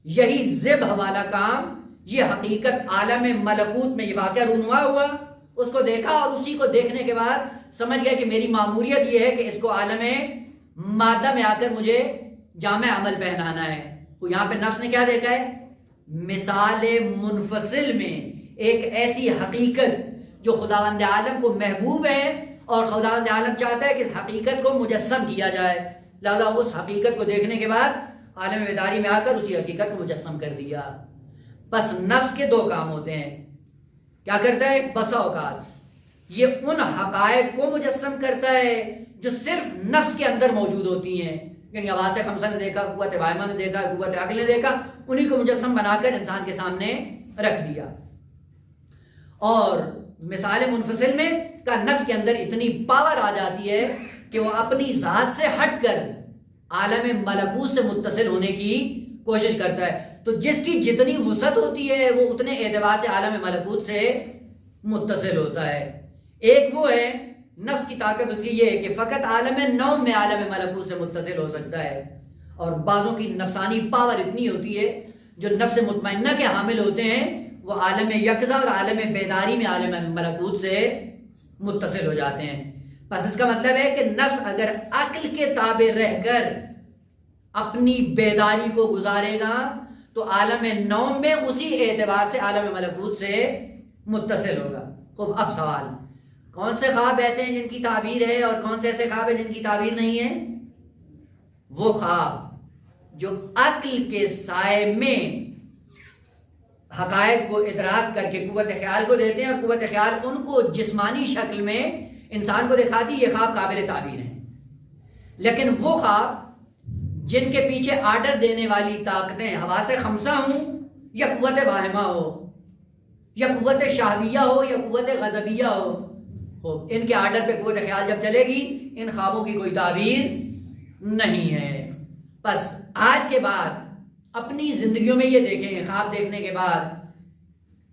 یہی ذبح والا کام، یہ حقیقت عالم ملکوت میں یہ واقعہ رونما ہوا، اس کو دیکھا، اور اسی کو دیکھنے کے بعد سمجھ گیا کہ میری معمولیت یہ ہے کہ اس کو عالم مادہ میں آ کر مجھے جامع عمل پہنانا ہے. تو یہاں پہ نفس نے کیا دیکھا ہے؟ مثال منفصل میں ایک ایسی حقیقت جو خداوند عالم کو محبوب ہے، اور خداوند عالم چاہتا ہے کہ اس حقیقت کو مجسم کیا جائے. لہذا اس حقیقت کو دیکھنے کے بعد عالم بیداری میں آ کر اسی حقیقت کو مجسم کر دیا. بس نفس کے دو کام ہوتے ہیں. کیا کرتا ہے؟ بسا اوقات یہ ان حقائق کو مجسم کرتا ہے جو صرف نفس کے اندر موجود ہوتی ہیں. یعنی حواس خمسہ نے دیکھا، قوت واہمہ نے دیکھا، قوت عقل نے دیکھا، انہی کو مجسم بنا کر انسان کے سامنے رکھ دیا. اور مثال منفصل میں کا نفس کے اندر اتنی پاور آ جاتی ہے کہ وہ اپنی ذات سے ہٹ کر عالم ملکوت سے متصل ہونے کی کوشش کرتا ہے. تو جس کی جتنی وسعت ہوتی ہے، وہ اتنے اعتبار سے عالم ملکوت سے متصل ہوتا ہے. ایک وہ ہے نفس کی طاقت، اس کی یہ ہے کہ فقط عالم نوم میں عالم ملکوت سے متصل ہو سکتا ہے. اور بعضوں کی نفسانی پاور اتنی ہوتی ہے، جو نفس مطمئنہ کے حامل ہوتے ہیں، وہ عالم یقظہ اور عالم بیداری میں عالم ملکوت سے متصل ہو جاتے ہیں. بس اس کا مطلب ہے کہ نفس اگر عقل کے تابع رہ کر اپنی بیداری کو گزارے گا، تو عالم نوم میں اسی اعتبار سے عالم ملکوت سے متصل ہوگا. خوب، اب سوال، کون سے خواب ایسے ہیں جن کی تعبیر ہے، اور کون سے ایسے خواب ہیں جن کی تعبیر نہیں ہے؟ وہ خواب جو عقل کے سائے میں حقائق کو ادراک کر کے قوت خیال کو دیتے ہیں، اور قوت خیال ان کو جسمانی شکل میں انسان کو دکھاتی، یہ خواب قابل تعبیر ہیں. لیکن وہ خواب جن کے پیچھے آرڈر دینے والی طاقتیں حواس خمسہ ہوں، یا قوت واہمہ ہو، یا قوت شہویہ ہو، یا قوت غضبیہ ہو، ان کے آرڈر پہ قوت خیال جب چلے گی، ان خوابوں کی کوئی تعبیر نہیں ہے. بس آج کے بعد اپنی زندگیوں میں یہ دیکھیں، خواب دیکھنے کے بعد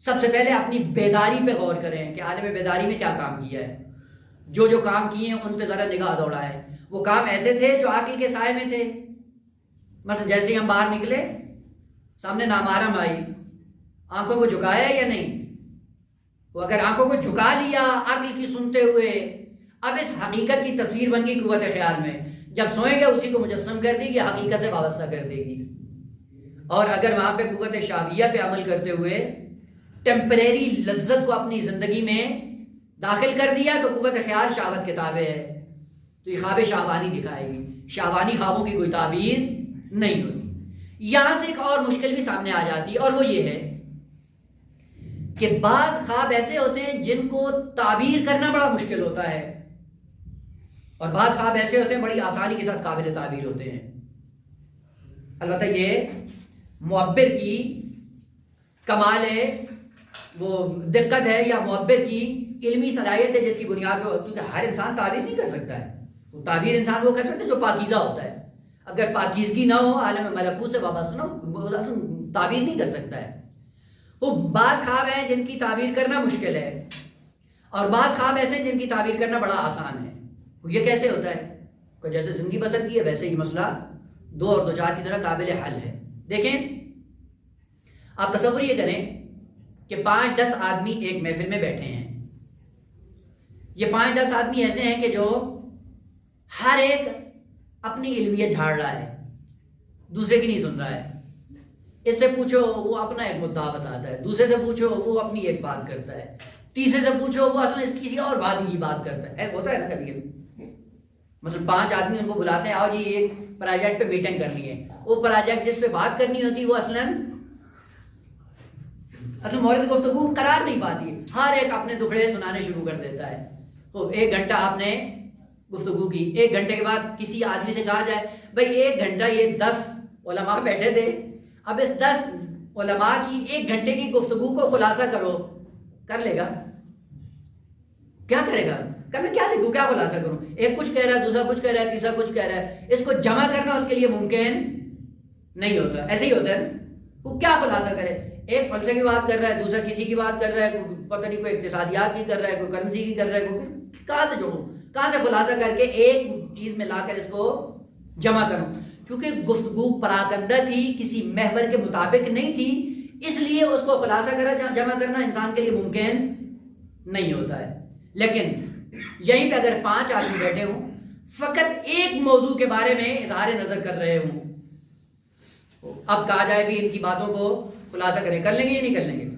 سب سے پہلے اپنی بیداری پہ غور کریں کہ عالم بیداری میں کیا کام کیا ہے. جو کام کیے ہیں ان پہ ذرا نگاہ دوڑائیں. وہ کام ایسے تھے جو عقل کے سائے میں تھے. مثلا جیسے ہی ہم باہر نکلے، سامنے نامحرم آئی، آنکھوں کو جھکایا یا نہیں؟ وہ اگر آنکھوں کو جھکا لیا عقل کی سنتے ہوئے، اب اس حقیقت کی تصویر بن گئی قوت خیال میں. جب سوئیں گے اسی کو مجسم کر دے گی، حقیقت سے وابستہ کر دے گی. اور اگر وہاں پہ قوت شاویہ پہ عمل کرتے ہوئے ٹیمپریری لذت کو اپنی زندگی میں داخل کر دیا تو قوت خیال شہوت کے تابع ہے، تو یہ خواب شہوانی دکھائے گی. شہوانی خوابوں کی کوئی تعبیر نہیں ہوتی. یہاں سے ایک اور مشکل بھی سامنے آ جاتی ہے، اور وہ یہ ہے کہ بعض خواب ایسے ہوتے ہیں جن کو تعبیر کرنا بڑا مشکل ہوتا ہے، اور بعض خواب ایسے ہوتے ہیں بڑی آسانی کے ساتھ قابل تعبیر ہوتے ہیں. البتہ یہ معبر کی کمال ہے، وہ دقت ہے، یا معبر کی علمی صلاحیت ہے جس کی بنیاد پہ، کیونکہ ہر انسان تعبیر نہیں کر سکتا ہے. تعبیر انسان وہ کر سکتا ہے جو پاکیزہ ہوتا ہے. اگر پاکیزگی نہ ہو، عالم ملکوت سے وابستہ نہ ہو، تعبیر نہیں کر سکتا ہے. وہ بعض خواب ہیں جن کی تعبیر کرنا مشکل ہے، اور بعض خواب ایسے ہیں جن کی تعبیر کرنا بڑا آسان ہے. یہ کیسے ہوتا ہے؟ کہ جیسے زندگی بسر کی ہے ویسے ہی مسئلہ 2 اور 2 4 کی طرح قابل حل ہے. دیکھیں، آپ تصور یہ کریں کہ 5-10 آدمی ایک محفل میں بیٹھے ہیں. یہ 5-10 آدمی ایسے ہیں کہ جو ہر ایک اپنی علمیت جھاڑ رہا ہے، دوسرے کی نہیں سن رہا ہے. اس سے پوچھو وہ اپنا ایک مدعا بتاتا ہے، دوسرے سے پوچھو وہ اپنی ایک بات کرتا ہے، تیسرے سے پوچھو وہ اصل کسی اور وادی کی بات کرتا ہے. ہوتا ہے نا کبھی کبھی. مثلا 5 آدمی ان کو بلاتے ہیں، آؤ جی ایک پروجیکٹ پہ میٹنگ کرنی ہے. وہ پروجیکٹ جس پہ بات کرنی ہوتی ہے وہ اصل مورد گفتگو قرار نہیں پاتی. ہر ایک اپنے دکھڑے سنانے شروع کر دیتا ہے. 1 گھنٹہ آپ نے گفتگو کی، 1 گھنٹے کے بعد کسی آدمی سے کہا جائے بھائی 1 گھنٹہ یہ 10 علماء بیٹھے تھے، اب اس 10 علماء کی 1 گھنٹے کی گفتگو کو خلاصہ کرو، کر لے گا؟ کیا کرے گا؟ کہ میں کیا لکھوں، کیا خلاصہ کروں؟ ایک کچھ کہہ رہا ہے، دوسرا کچھ کہہ رہا ہے، تیسرا کچھ کہہ رہا ہے. اس کو جمع کرنا اس کے لیے ممکن نہیں ہوتا. ایسے ہی ہوتا ہے، وہ کیا خلاصہ کرے؟ ایک فلسفے کی بات کر رہا ہے، دوسرا کسی کی بات کر رہا ہے، پتہ نہیں کوئی اقتصادیات کی کر رہا ہے، کوئی کرنسی کی کر رہا ہے، کوئی کہاں سے جوڑوں، کہاں سے خلاصہ کر کے ایک چیز میں لا کر اس کو جمع کروں؟ کیونکہ گفتگو پراکندہ تھی، کسی محور کے مطابق نہیں تھی، اس لیے اس کو خلاصہ جمع کرنا انسان کے لیے ممکن نہیں ہوتا ہے. لیکن یہیں پہ اگر 5 آدمی بیٹھے ہوں، فقط ایک موضوع کے بارے میں اظہار نظر کر رہے ہوں، اب کہا جائے بھی ان کی باتوں کو خلاصہ کریں، کر لیں گے یا نہیں کر لیں گے؟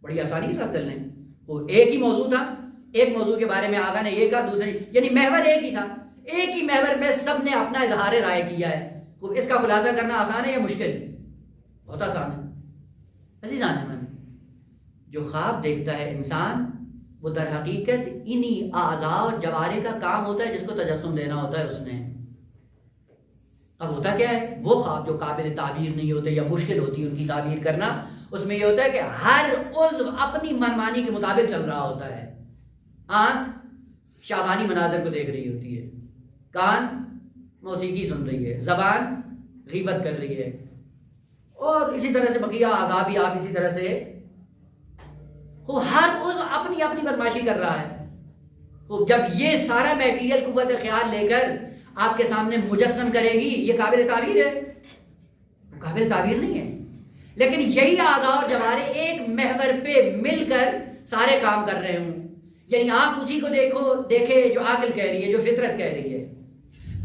بڑی آسانی کے ساتھ کر لیں. وہ ایک ہی موضوع تھا، ایک موضوع کے بارے میں آغا نے یہ کہا، دوسرے یعنی محور ایک ہی تھا، ایک ہی محور میں سب نے اپنا اظہار رائے کیا ہے. اس کا خلاصہ کرنا آسان ہے یا مشکل؟ بہت آسان ہے. عزیزان من، جو خواب دیکھتا ہے انسان، وہ در حقیقت انہی اعضاء اور جوارح کا کام ہوتا ہے جس کو تجسم دینا ہوتا ہے اس نے. اب ہوتا کیا ہے؟ وہ خواب جو قابل تعبیر نہیں ہوتے یا مشکل ہوتی ہے ان کی تعبیر کرنا، اس میں یہ ہوتا ہے کہ ہر عضو اپنی منمانی کے مطابق چل رہا ہوتا ہے. آنکھ شابانی مناظر کو دیکھ رہی ہوتی ہے، کان موسیقی سن رہی ہے، زبان غیبت کر رہی ہے، اور اسی طرح سے بقیہ اعضاء بھی آپ اسی طرح سے، ہر عضو اپنی اپنی بدماشی کر رہا ہے. جب یہ سارا میٹیریل قوت خیال لے کر آپ کے سامنے مجسم کرے گی، یہ قابل تعبیر ہے؟ قابل تعبیر نہیں ہے. لیکن یہی اعضاء اور جوارح ایک محور پہ مل کر سارے کام کر رہے ہوں. یعنی آپ اسی کو دیکھے جو عقل کہہ رہی ہے، جو فطرت کہہ رہی ہے،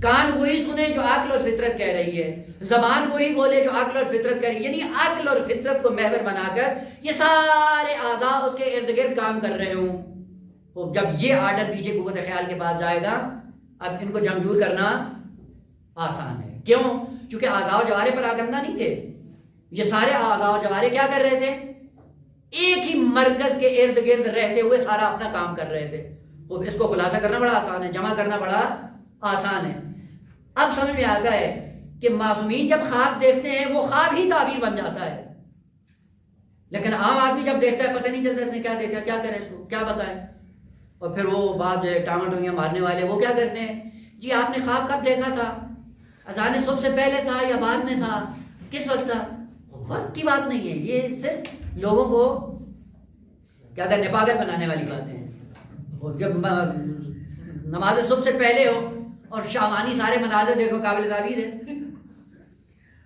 کان وہی سنے جو عقل اور فطرت کہہ رہی ہے، زبان وہی بولے جو عقل اور فطرت کہہ رہی ہے. یعنی عقل اور فطرت کو محور بنا کر یہ سارے اعضاء اس کے ارد گرد کام کر رہے ہوں. جب یہ آرڈر پیچھے قوت خیال کے پاس جائے گا، اب ان کو جمجور کرنا آسان ہے. کیوں؟ کیونکہ اعضاء و جوارح پر آکندہ نہیں تھے. یہ سارے اعضاء و جوارح کیا کر رہے تھے؟ ایک ہی مرکز کے ارد گرد رہتے ہوئے سارا اپنا کام کر رہے تھے. اس کو خلاصہ کرنا بڑا آسان ہے، جمع کرنا بڑا آسان ہے. اب سمجھ میں آتا ہے کہ معصومین جب خواب دیکھتے ہیں وہ خواب ہی تعبیر بن جاتا ہے. لیکن عام آدمی جب دیکھتا ہے پتہ نہیں چلتا اس نے کیا دیکھا، کیا کرے، اس کو کیا بتائیں. اور پھر وہ بعد ٹانگیں ٹونگیاں مارنے والے وہ کیا کرتے ہیں، جی آپ نے خواب کب دیکھا تھا، اذان صبح سے پہلے تھا یا بعد میں تھا، کس وقت تھا؟ وقت کی بات نہیں ہے، یہ صرف لوگوں کو کیا کہتے ہیں پاگل بنانے والی باتیں ہیں. اور جب نماز صبح سے پہلے ہو اور شامانی سارے مناظر دیکھو قابل تعبیر ہے.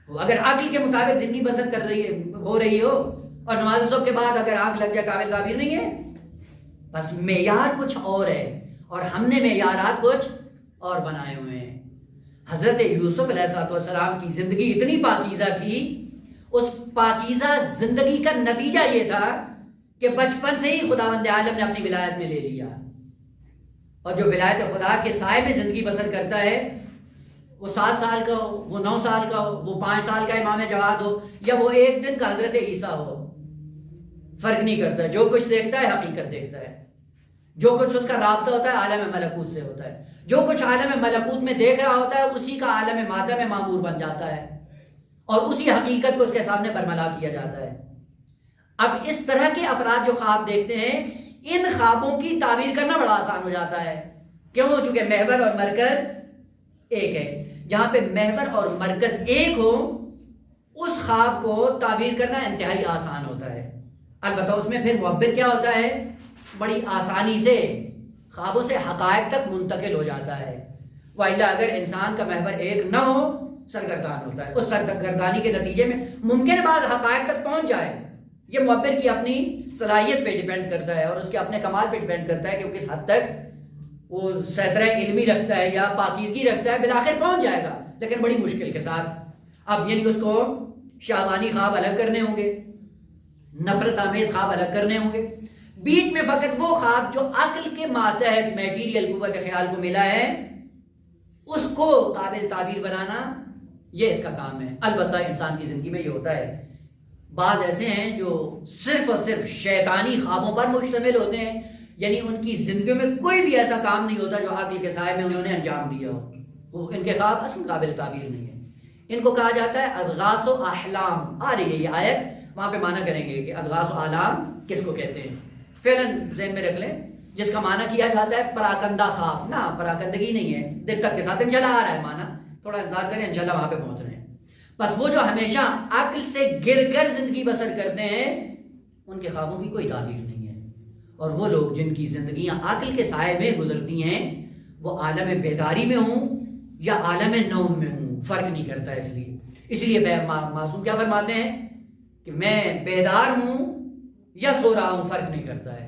اگر عقل کے مطابق زندگی بسر کر رہی ہے ہو رہی ہو اور نماز صبح کے بعد اگر آنکھ لگ جائے قابل تعبیر نہیں ہے. بس معیار کچھ اور ہے اور ہم نے معیارات کچھ اور بنائے ہوئے ہیں. حضرت یوسف علیہ السلام کی زندگی اتنی پاکیزہ تھی، اس پاکیزہ زندگی کا نتیجہ یہ تھا کہ بچپن سے ہی خداوند عالم نے اپنی ولایت میں لے لیا. اور جو ولایت خدا کے سائے میں زندگی بسر کرتا ہے، وہ 7 سال کا ہو، وہ 9 سال کا ہو، وہ 5 سال کا امام جواد ہو، یا وہ 1 دن کا حضرت عیسیٰ ہو، فرق نہیں کرتا. جو کچھ دیکھتا ہے حقیقت دیکھتا ہے. جو کچھ اس کا رابطہ ہوتا ہے عالم ملکوت سے ہوتا ہے. جو کچھ عالم ملکوت میں دیکھ رہا ہوتا ہے اسی کا عالم مادہ میں معمور بن جاتا ہے اور اسی حقیقت کو اس کے سامنے برملا کیا جاتا ہے. اب اس طرح کے افراد جو خواب دیکھتے ہیں، ان خوابوں کی تعبیر کرنا بڑا آسان ہو جاتا ہے. کیوں؟ چونکہ محور اور مرکز ایک ہے. جہاں پہ محور اور مرکز ایک ہو اس خواب کو تعبیر کرنا انتہائی آسان ہوتا ہے. البتہ اس میں پھر معبر کیا ہوتا ہے، بڑی آسانی سے خوابوں سے حقائق تک منتقل ہو جاتا ہے. وإلا اگر انسان کا محور ایک نہ ہو سرگردان ہوتا ہے. اس سرگردانی کے نتیجے میں ممکن بعض حقائق تک پہنچ جائے. یہ معبر کی اپنی صلاحیت پہ ڈیپینڈ کرتا ہے اور اس کے اپنے کمال پہ ڈیپینڈ کرتا ہے کہ وہ کس حد تک وہ سیطرہ علمی رکھتا ہے یا پاکیزگی رکھتا ہے. بالآخر پہنچ جائے گا لیکن بڑی مشکل کے ساتھ. اب یعنی اس کو شعبانی خواب الگ کرنے ہوں گے، نفرت آمیز خواب الگ کرنے ہوں گے. بیچ میں فقط وہ خواب جو عقل کے ماتحت میٹیریل قوت خیال کو ملا ہے اس کو قابل تعبیر بنانا، یہ اس کا کام ہے. البتہ انسان کی زندگی میں یہ ہوتا ہے، بعض ایسے ہیں جو صرف اور صرف شیطانی خوابوں پر مشتمل ہوتے ہیں. یعنی ان کی زندگیوں میں کوئی بھی ایسا کام نہیں ہوتا جو عقل کے سائے میں انہوں نے انجام دیا ہو. وہ ان کے خواب اصل قابل تعبیر نہیں ہے. ان کو کہا جاتا ہے اضغاث و احلام. آ رہی ہے یہ آیت، وہاں پہ معنی کریں گے کہ اضغاث و احلام کس کو کہتے ہیں. فعلاً ذہن میں رکھ لیں جس کا معنی کیا جاتا ہے پراکندہ خواب. نہ، پراکندگی نہیں ہے، دقت کے ساتھ انشاءاللہ آ رہا ہے معنی، تھوڑا انتظار کریں انشاءاللہ وہاں پہ پہنچ رہے ہیں. بس وہ جو ہمیشہ عقل سے گر کر زندگی بسر کرتے ہیں ان کے خوابوں کی کوئی تعبیر نہیں ہے. اور وہ لوگ جن کی زندگیاں عقل کے سائے میں گزرتی ہیں وہ عالم بیداری میں ہوں یا عالم نوم میں ہوں، فرق نہیں کرتا. اس لیے معصوم کیا فرماتے ہیں کہ میں بیدار ہوں یا سو رہا ہوں، فرق نہیں کرتا ہے.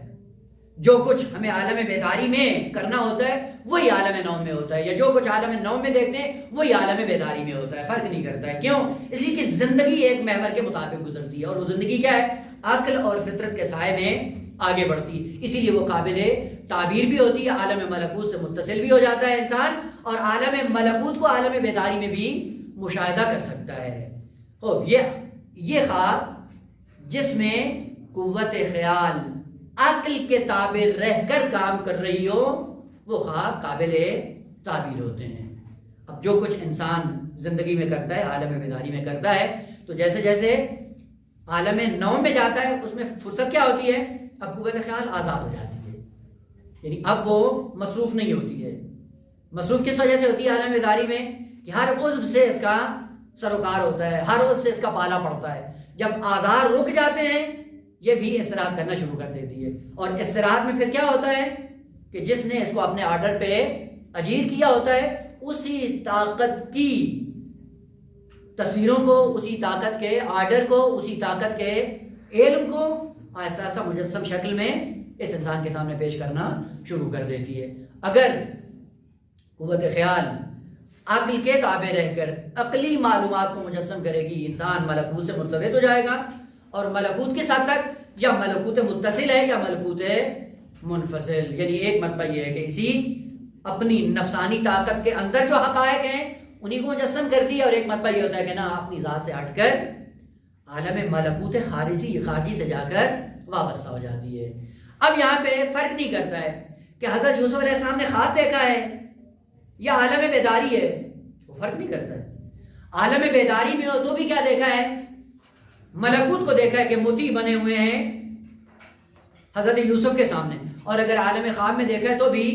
جو کچھ ہمیں عالم بیداری میں کرنا ہوتا ہے وہی عالم نوم میں ہوتا ہے، یا جو کچھ عالم نوم میں دیکھتے ہیں وہی عالم بیداری میں ہوتا ہے، فرق نہیں کرتا ہے. کیوں؟ اس لیے کہ زندگی ایک محور کے مطابق گزرتی ہے اور وہ زندگی کیا ہے، عقل اور فطرت کے سائے میں آگے بڑھتی ہے. اسی لیے وہ قابل تعبیر بھی ہوتی ہے، عالم ملکوت سے متصل بھی ہو جاتا ہے انسان اور عالم ملکوت کو عالم بیداری میں بھی مشاہدہ کر سکتا ہے. یہ خواب جس میں قوت خیال عقل کے تابع رہ کر کام کر رہی ہو وہ خواب قابل تعبیر ہوتے ہیں. اب جو کچھ انسان زندگی میں کرتا ہے عالم بیداری میں کرتا ہے تو جیسے جیسے عالم نوم میں جاتا ہے اس میں فرصت کیا ہوتی ہے، اب قوت خیال آزاد ہو جاتی ہے. یعنی اب وہ مصروف نہیں ہوتی ہے. مصروف کس وجہ سے ہوتی ہے عالم بیداری میں کہ ہر عضو سے اس کا سروکار ہوتا ہے، ہر عضو سے اس کا پالا پڑتا ہے. جب آزار رک جاتے ہیں یہ بھی استراحت کرنا شروع کر دیتی ہے. اور استراحت میں پھر کیا ہوتا ہے کہ جس نے اس کو اپنے آرڈر پہ اجیر کیا ہوتا ہے اسی طاقت کی تصویروں کو، اسی طاقت کے آرڈر کو، اسی طاقت کے علم کو ایسا ایسا مجسم شکل میں اس انسان کے سامنے پیش کرنا شروع کر دیتی ہے. اگر قوت خیال عقل کے تابع رہ کر عقلی معلومات کو مجسم کرے گی انسان ملکوت سے مرتبط ہو جائے گا. اور ملکوت کس حد تک، یا ملکوت متصل ہے یا ملکوت منفصل. یعنی ایک مرتبہ یہ ہے کہ اسی اپنی نفسانی طاقت کے اندر جو حقائق ہیں انہی کو مجسم کرتی ہے، اور ایک مرتبہ یہ ہوتا ہے کہ نا اپنی ذات سے ہٹ کر عالم ملکوت خارجی سے جا کر وابستہ ہو جاتی ہے. اب یہاں پہ فرق نہیں کرتا ہے کہ حضرت یوسف علیہ السلام نے خواب دیکھا ہے یا عالم بیداری ہے، وہ فرق نہیں کرتا ہے. عالم بیداری میں ہو تو بھی کیا دیکھا ہے، ملکوت کو دیکھا ہے کہ موتی بنے ہوئے ہیں حضرت یوسف کے سامنے. اور اگر عالم خواب میں دیکھا ہے تو بھی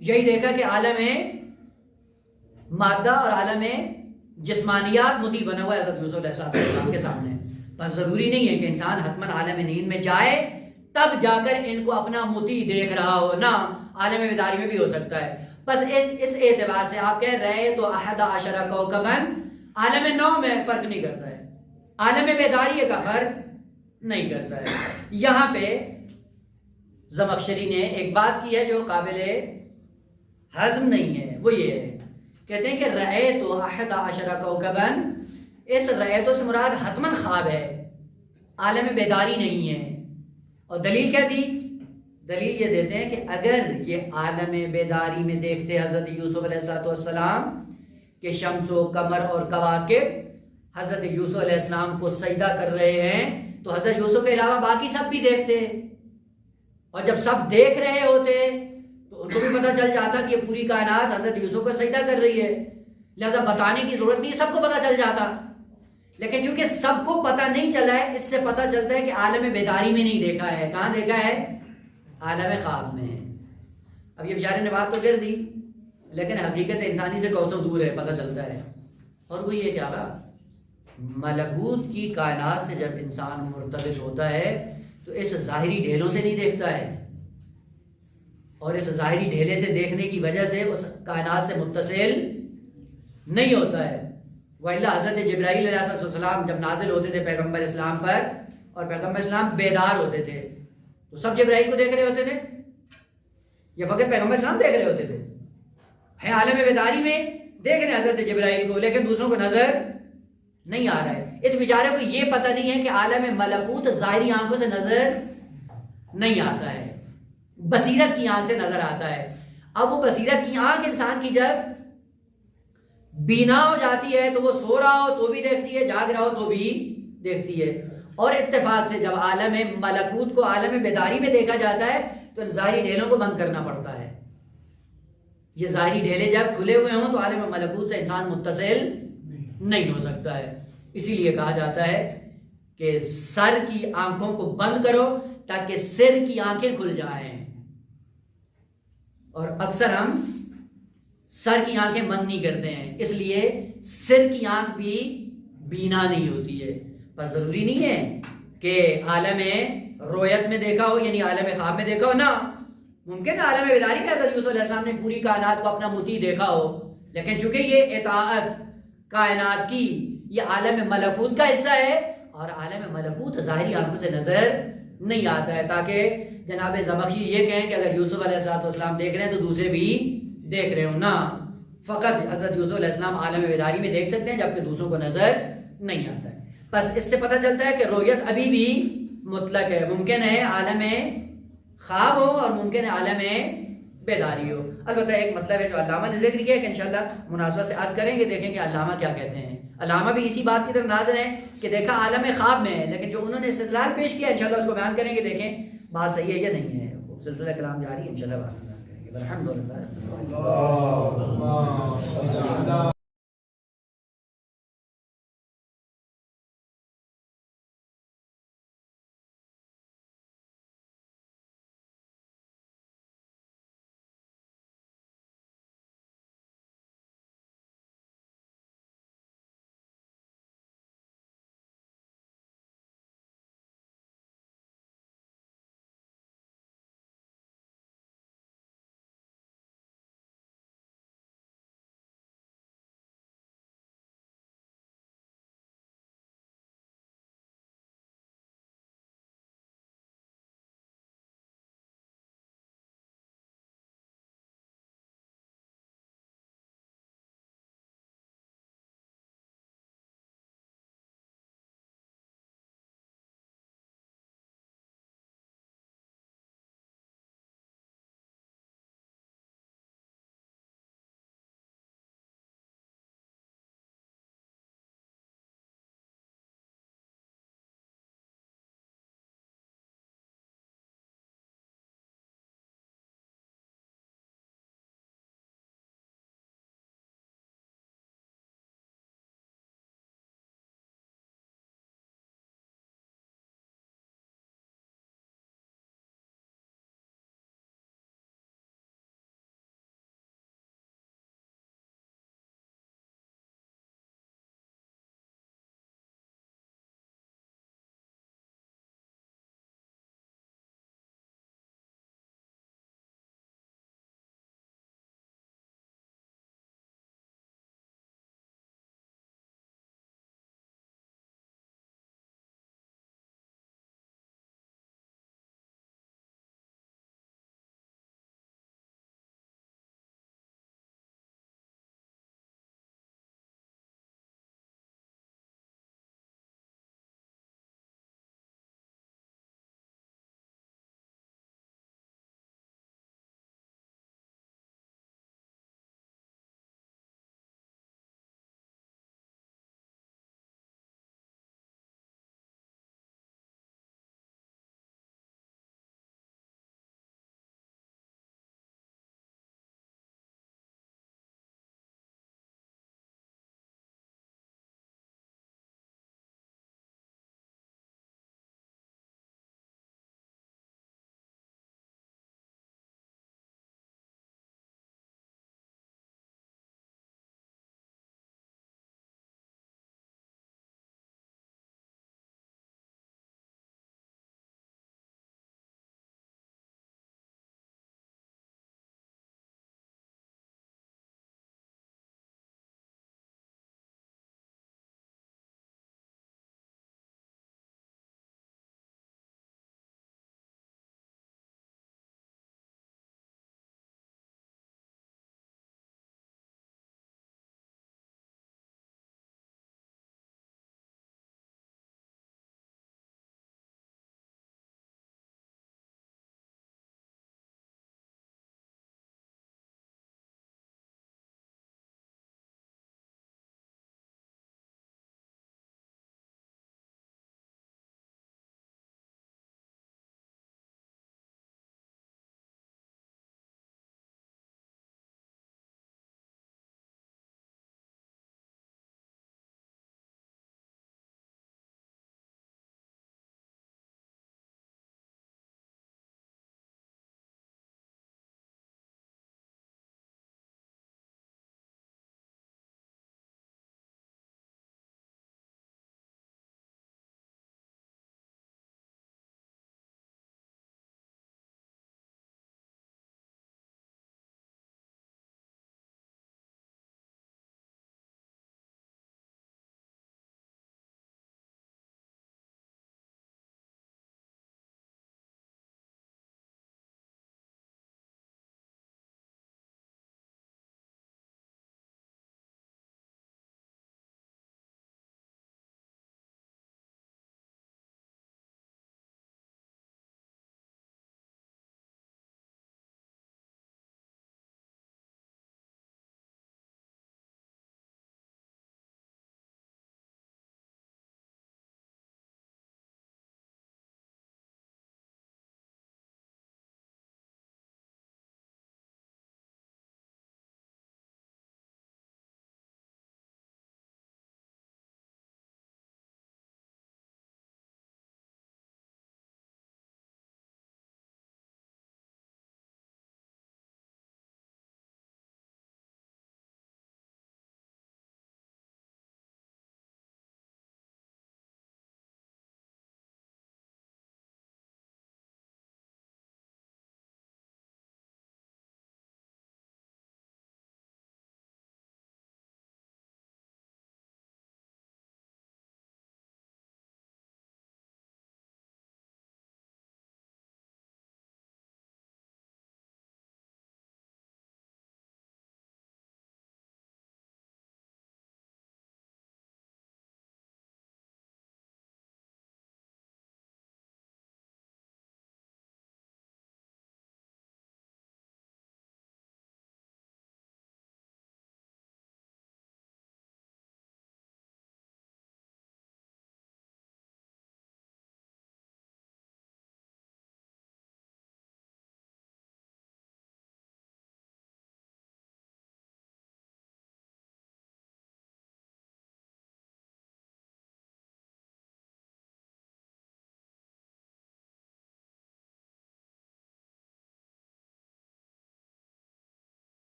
یہی دیکھا کہ عالم مادہ اور عالم جسمانیات مطیع بنا ہوا ہے حضرت یوسف علیہ السلام کے سامنے. بس ضروری نہیں ہے کہ انسان حتماً عالم نیند میں جائے تب جا کر ان کو اپنا مطیع دیکھ رہا ہو، نہ عالم بیداری میں بھی ہو سکتا ہے. بس اس اعتبار سے آپ کہہ رہے تو 11 کوكباً عالم نو میں فرق نہیں کرتا ہے، عالم بیداری کا فرق نہیں کرتا ہے. یہاں پہ زمخشری نے ایک بات کی ہے جو قابل ہضم نہیں ہے، وہ یہ ہے، کہتے ہیں کہ رأیت 11 کوكباً، اس رأیتوں سے مراد حتماً خواب ہے، عالم بیداری نہیں ہے. اور دلیل کیا دی؟ دلیل یہ دیتے ہیں کہ اگر یہ عالم بیداری میں دیکھتے حضرت یوسف علیہ السلام کہ شمس و قمر اور کواکب حضرت یوسف علیہ السلام کو سجدہ کر رہے ہیں تو حضرت یوسف کے علاوہ باقی سب بھی دیکھتے، اور جب سب دیکھ رہے ہوتے تو ان کو بھی پتہ چل جاتا کہ یہ پوری کائنات حضرت یوسف کو سجدہ کر رہی ہے، لہذا بتانے کی ضرورت نہیں، سب کو پتہ چل جاتا. لیکن چونکہ سب کو پتہ نہیں چلا ہے، اس سے پتہ چلتا ہے کہ عالم بیداری میں نہیں دیکھا ہے. کہاں دیکھا ہے؟ عالم خواب میں. اب یہ بیچارے نے بات تو کر دی، لیکن حقیقت انسانی سے کوسوں دور ہے، پتہ چلتا ہے. اور وہ یہ کیا رہا، ملکوت کی کائنات سے جب انسان مرتبط ہوتا ہے تو اس ظاہری ڈھیلوں سے نہیں دیکھتا ہے، اور اس ظاہری ڈھیلے سے دیکھنے کی وجہ سے اس کائنات سے متصل نہیں ہوتا ہے. وَإِلَّا حضرت جبرائیل علیہ السلام جب نازل ہوتے تھے پیغمبر اسلام پر اور پیغمبر اسلام بیدار ہوتے تھے تو سب جبرائیل کو دیکھ رہے ہوتے تھے یا فقط پیغمبر اسلام دیکھ رہے ہوتے تھے؟ ہے عالم بیداری میں دیکھ رہے ہیں حضرت جبرائیل کو، لیکن دوسروں کو نظر نہیں آ رہا ہے. اس بیچارے کو یہ پتہ نہیں ہے کہ عالم ملکوت ظاہری آنکھوں سے نظر نہیں آتا ہے، بصیرت کی آنکھ سے نظر آتا ہے. اب وہ بصیرت کی آنکھ انسان کی جب بینا ہو جاتی ہے تو وہ سو رہا ہو تو بھی دیکھتی ہے، جاگ رہا ہو تو بھی دیکھتی ہے. اور اتفاق سے جب عالم ملکوت کو عالم بیداری میں دیکھا جاتا ہے تو ان ظاہری ڈھیلوں کو بند کرنا پڑتا ہے. یہ ظاہری ڈھیلے جب کھلے ہوئے ہوں تو عالم ملکوت سے انسان متصل نہیں ہو سکتا ہے. اسی لیے کہا جاتا ہے کہ سر کی آنکھوں کو بند کرو تاکہ سر کی آنکھیں کھل جائیں. اور اکثر ہم سر کی آنکھیں بند نہیں کرتے ہیں، اس لیے سر کی آنکھ بھی بینا نہیں ہوتی ہے. پر ضروری نہیں ہے کہ عالم رویت میں دیکھا ہو، یعنی عالم خواب میں دیکھا ہو، نہ ممکن عالم بیداری میں حضرت یوسف علیہ السلام نے پوری کائنات کو اپنا مطیع دیکھا ہو، لیکن چونکہ یہ اطاعت کائنات کی یہ عالم ملکوت کا حصہ ہے اور عالم ملکوت ظاہری آنکھوں سے نظر نہیں آتا ہے. تاکہ جناب زمخشری یہ کہیں کہ اگر یوسف علیہ السلام دیکھ رہے ہیں تو دوسرے بھی دیکھ رہے ہوں، نہ فقط حضرت یوسف علیہ السلام عالم بیداری میں دیکھ سکتے ہیں جبکہ دوسروں کو نظر نہیں آتا ہے. بس اس سے پتہ چلتا ہے کہ رؤیت ابھی بھی مطلق ہے، ممکن ہے عالم خواب ہو اور ممکن ہے عالم بیداری ہو. البتہ ایک مطلب ہے جو علامہ نے ذکر کیا ہے کہ انشاءاللہ مناسبت سے عرض کریں گے، دیکھیں کہ علامہ کیا کہتے ہیں. علامہ بھی اسی بات کی طرف ناظر ہیں کہ دیکھا عالم خواب میں ہے، لیکن جو انہوں نے استدلال پیش کیا انشاءاللہ اس کو بیان کریں گے، دیکھیں بات صحیح ہے یا نہیں ہے. سلسلہ کلام جاری ہے، انشاءاللہ بات کریں گے. الحمدللہ.